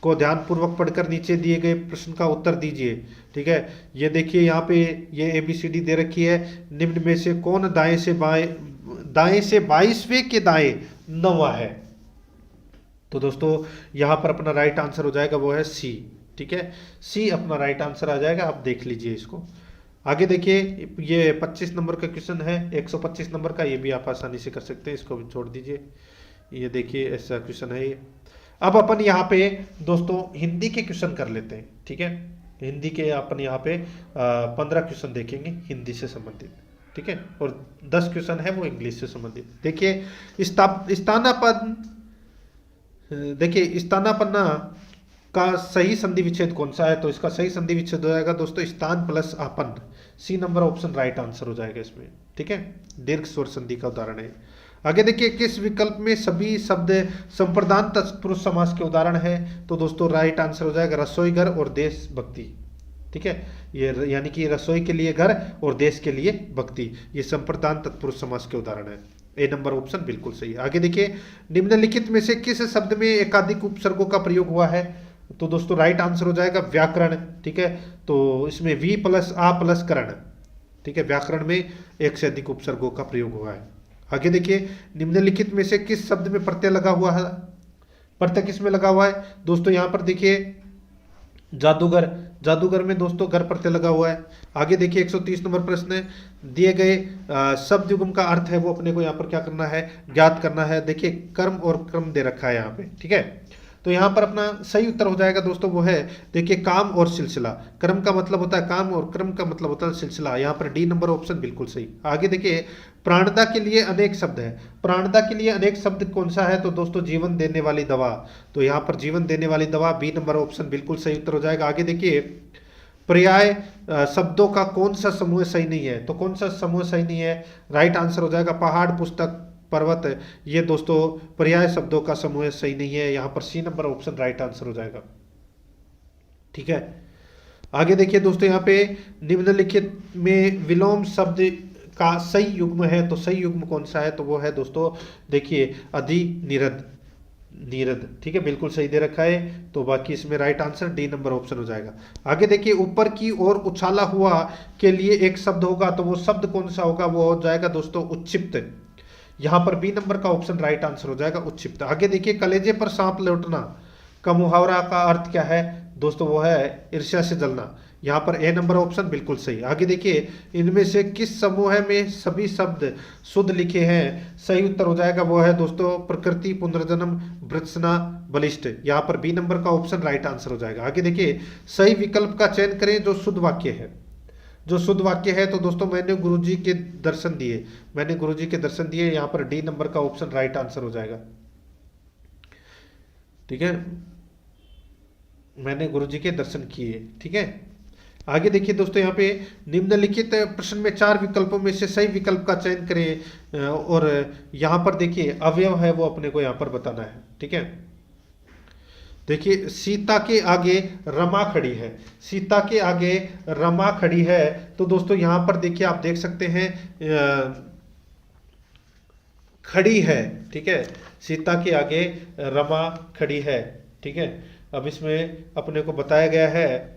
Speaker 2: को ध्यानपूर्वक पढ़कर नीचे दिए गए प्रश्न का उत्तर दीजिए, ठीक है। ये देखिए यहाँ पे ये ABCD दे रखी है, निम्न में से कौन दाएं से 22वें के दाएं 9वां है। तो दोस्तों यहाँ पर अपना राइट आंसर हो जाएगा वो है सी, ठीक है, सी अपना राइट आंसर आ जाएगा। आप देख लीजिए इसको। आगे देखिए, ये 25 नंबर का क्वेश्चन है, 125 नंबर का, ये भी आप आसानी से कर सकते हैं, इसको भी छोड़ दीजिए। ये देखिए ऐसा क्वेश्चन है ये। अब अपन यहाँ पे दोस्तों हिंदी के क्वेश्चन कर लेते हैं, ठीक है। हिंदी के अपन यहाँ पे 15 क्वेश्चन देखेंगे हिंदी से संबंधित, ठीक है, और 10 क्वेश्चन है वो इंग्लिश से संबंधित। देखिए स्थानापन्न, देखिए स्थानापन्न का सही संधि विच्छेद कौन सा है, तो इसका सही संधि विच्छेद हो जाएगा दोस्तों स्थान प्लस आपन्न। C number option right answer हो जाएगा इसमें, ठीक है। दीर्घ स्वर संधि का उदाहरण है। आगे देखिए, किस विकल्प में सभी शब्द संप्रदान तत्पुरुष समास के उदाहरण है, तो दोस्तों राइट आंसर हो जाएगा रसोई घर और देशभक्ति, ठीक है। ये यानी कि रसोई के लिए घर और देश के लिए भक्ति, ये संप्रदान तत्पुरुष समास के उदाहरण है। ए नंबर ऑप्शन बिल्कुल सही। आगे देखिए, निम्नलिखित में से किस शब्द में एकाधिक उपसर्गों का प्रयोग हुआ है, तो दोस्तों राइट आंसर हो जाएगा व्याकरण, ठीक है। तो इसमें वी प्लस आ प्लस करण, ठीक है, व्याकरण में एक से अधिक उपसर्गों का प्रयोग हुआ है। आगे देखिए, निम्नलिखित में से किस शब्द में प्रत्यय लगा हुआ है, प्रत्यय किस में लगा हुआ है, दोस्तों यहाँ पर देखिए जादूगर, जादूगर में दोस्तों घर प्रत्यय लगा हुआ है। आगे देखिए 130 नंबर प्रश्न है, दिए गए शब्द युग्म का अर्थ है वो अपने को यहाँ पर क्या करना है, ज्ञात करना है। देखिए कर्म और क्रम दे रखा है यहाँ पे, ठीक है। तो यहाँ पर अपना सही उत्तर हो जाएगा दोस्तों वो है, देखिए काम और सिलसिला। कर्म का मतलब होता है काम और क्रम का मतलब होता है सिलसिला। यहाँ पर डी नंबर ऑप्शन बिल्कुल सही। आगे देखिए प्राणदा के लिए अनेक शब्द है। प्राणदा के लिए अनेक शब्द कौन सा है, तो दोस्तों जीवन देने वाली दवा। तो यहाँ पर जीवन देने वाली दवा, बी नंबर ऑप्शन बिल्कुल सही उत्तर हो जाएगा। आगे देखिए पर्याय शब्दों का कौन सा समूह सही नहीं है, तो कौन सा समूह सही नहीं है, राइट आंसर हो जाएगा पहाड़, पुस्तक, पर्वत। ये दोस्तों पर्याय शब्दों का समूह सही नहीं है। यहाँ पर C number option right answer हो जाएगा, ठीक है। आगे देखिए दोस्तों यहाँ पे निम्नलिखित में विलोम शब्द का सही युग्म है, तो सही युग्म कौन सा है, तो वो है दोस्तों देखिए अधि निरद, नीरद, ठीक है, बिल्कुल सही दे रखा है। तो बाकी इसमें right answer D number option हो जाएगा। आगे देखिए ऊपर की ओर उछाला हुआ के लिए एक शब्द होगा, तो वो शब्द कौन सा होगा, वो हो जाएगा दोस्तों उच्छिप्त। यहाँ पर बी नंबर का ऑप्शन राइट आंसर हो जाएगा उच्छिप्त। आगे देखिए कलेजे पर सांप लौटना का मुहावरा का अर्थ क्या है, दोस्तों वो है ईर्ष्या से जलना। यहाँ पर ए नंबर ऑप्शन बिल्कुल सही। आगे देखिए इनमें से किस समूह में सभी शब्द शुद्ध लिखे हैं, सही उत्तर हो जाएगा वो है दोस्तों प्रकृति, पुनर्जन्म, वृत्सना, बलिष्ठ। यहाँ पर बी नंबर का ऑप्शन राइट आंसर हो जाएगा। आगे देखिए सही विकल्प का चयन करें जो शुद्ध वाक्य है। जो शुद्ध वाक्य है तो दोस्तों मैंने गुरुजी के दर्शन दिए, मैंने गुरुजी के दर्शन दिए, यहाँ पर डी नंबर का ऑप्शन राइट आंसर हो जाएगा, ठीक है, मैंने गुरुजी के दर्शन किए, ठीक है। आगे देखिए दोस्तों यहाँ पे निम्नलिखित प्रश्न में 4 विकल्पों में से सही विकल्प का चयन करें और यहाँ पर देखिए अवयव है वो अपने को यहाँ पर बताना है, ठीक है। देखिए सीता के आगे रमा खड़ी है, सीता के आगे रमा खड़ी है, तो दोस्तों यहाँ पर देखिए आप देख सकते हैं खड़ी है, ठीक है, सीता के आगे रमा खड़ी है, ठीक है। अब इसमें अपने को बताया गया है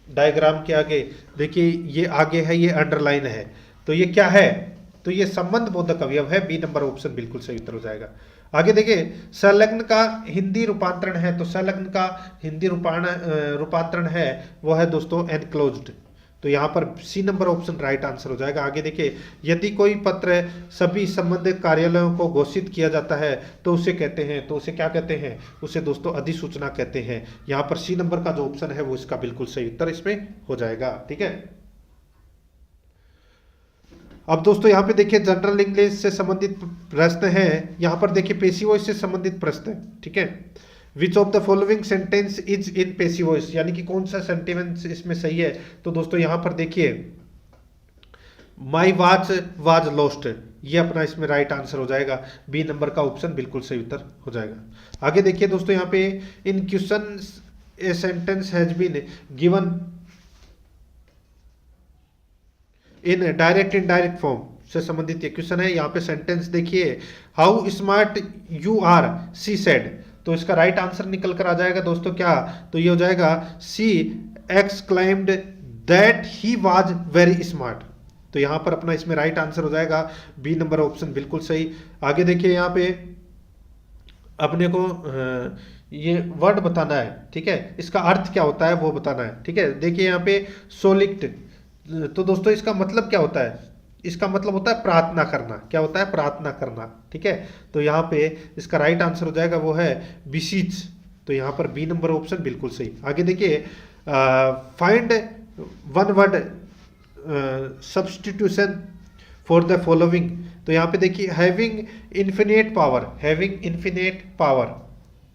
Speaker 2: डायग्राम के आगे, देखिए ये आगे है, ये अंडरलाइन है, तो ये क्या है, तो ये संबंध बोधक अवयव है, बी नंबर ऑप्शन बिल्कुल सही उत्तर हो जाएगा। आगे देखिए संलग्न का हिंदी रूपांतरण है, तो संलग्न का हिंदी रूपांतरण है वो है दोस्तों एनक्लोज्ड, तो यहाँ पर C number option right answer हो जाएगा। आगे देखिए यदि कोई पत्र सभी संबंधित कार्यालयों को घोषित किया जाता है तो उसे कहते हैं, तो उसे क्या कहते हैं, उसे दोस्तों अधिसूचना कहते हैं। यहाँ पर सी नंबर का जो ऑप्शन है वो इसका बिल्कुल सही उत्तर इसमें हो जाएगा, ठीक है। अब दोस्तों यहाँ पे देखिए जनरल इंग्लिश से संबंधित प्रश्न है, यहाँ पर देखिए पेसिव वॉइस से संबंधित प्रश्न है, ठीक है। Which of the following sentence is in passive voice, यानी कि कौन सा सेंटेंस इसमें सही है, तो दोस्तों यहाँ पर देखिए माई वॉच वाज लॉस्ट, ये अपना इसमें राइट आंसर हो जाएगा, बी नंबर का ऑप्शन बिल्कुल सही उत्तर हो जाएगा। आगे देखिए दोस्तों यहाँ पे in question a sentence has been given in direct indirect form से संबंधित ये क्वेश्चन है। यहाँ पे सेंटेंस देखिए how smart you are she said, तो इसका राइट आंसर निकल कर आ जाएगा दोस्तों क्या, तो ये हो जाएगा she exclaimed that he was very smart, तो यहाँ पर अपना इसमें राइट आंसर हो जाएगा बी नंबर ऑप्शन बिल्कुल सही। आगे देखिए यहाँ पे अपने को ये वर्ड बताना है, ठीक है, इसका अर्थ क्या होता है वो बताना है, ठीक है। देखिए यहाँ पे सोलिक्ट, तो दोस्तों इसका मतलब क्या होता है, इसका मतलब होता है प्रार्थना करना, क्या होता है, प्रार्थना करना, ठीक है। तो यहाँ पे इसका राइट आंसर हो जाएगा वो है बिसीच, तो यहाँ पर बी नंबर ऑप्शन बिल्कुल सही। आगे देखिए find one word substitution for the following, तो यहाँ पे देखिए having infinite power, having infinite power,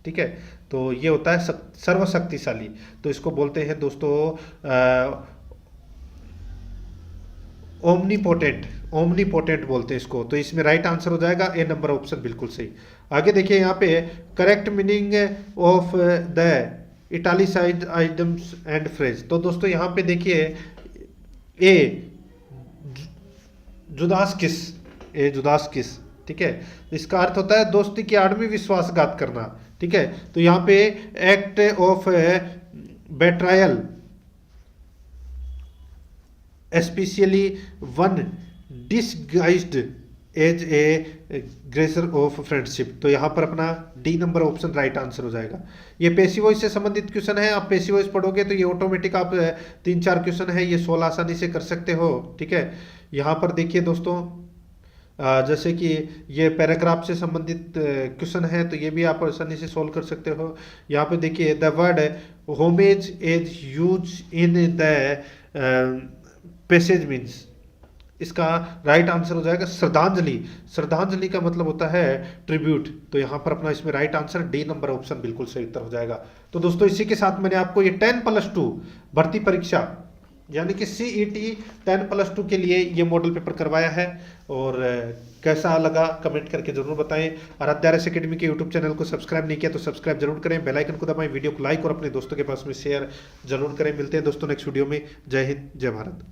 Speaker 2: ठीक है, तो ये होता है सर्वशक्तिशाली, तो इसको बोलते हैं दोस्तों ओमनीपोटेंट, ओमनीपोटेंट बोलते हैं इसको, तो इसमें राइट आंसर हो जाएगा ए नंबर ऑप्शन बिल्कुल सही। आगे देखिए यहाँ पे correct meaning of the italicised items and phrase, तो दोस्तों यहाँ पे देखिए ए जुदास किस, ए जुदास किस, ठीक है, इसका अर्थ होता है दोस्ती की आड़ में विश्वासघात करना, ठीक है। तो यहाँ पे act of betrayal specially one disguised as a gesture of friendship. तो यहाँ पर अपना D number option right answer हो जाएगा। ये पेसिव वॉइस से संबंधित क्वेश्चन है। आप पेसिव वॉइस पढ़ोगे तो ये ऑटोमेटिक आप 3-4 क्वेश्चन है ये 16 आसानी से कर सकते हो। ठीक है, यहाँ पर देखिए दोस्तों, जैसे कि ये पैराग्राफ से संबंधित क्वेश्चन है तो ये भी आप आसानी से सॉल्व कर सकते हो। यहाँ पे देखिए the word homage is use in the passage means, इसका राइट आंसर हो जाएगा श्रद्धांजलि। श्रद्धांजलि का मतलब होता है ट्रिब्यूट। तो यहाँ पर अपना इसमें right answer D number option बिल्कुल सही उत्तर हो जाएगा। तो दोस्तों इसी के साथ मैंने आपको ये 10+2 भर्ती परीक्षा यानी कि CET 10+2 के लिए ये मॉडल पेपर करवाया है। और कैसा लगा कमेंट करके जरूर बताएं। और आध्यारस एकेडमी के यूट्यूब चैनल को सब्सक्राइब नहीं किया तो सब्सक्राइब जरूर करें, बेल आइकन को दबाएं, वीडियो को लाइक और अपने दोस्तों के पास में शेयर जरूर करें। मिलते हैं दोस्तों नेक्स्ट वीडियो में। जय हिंद, जय भारत।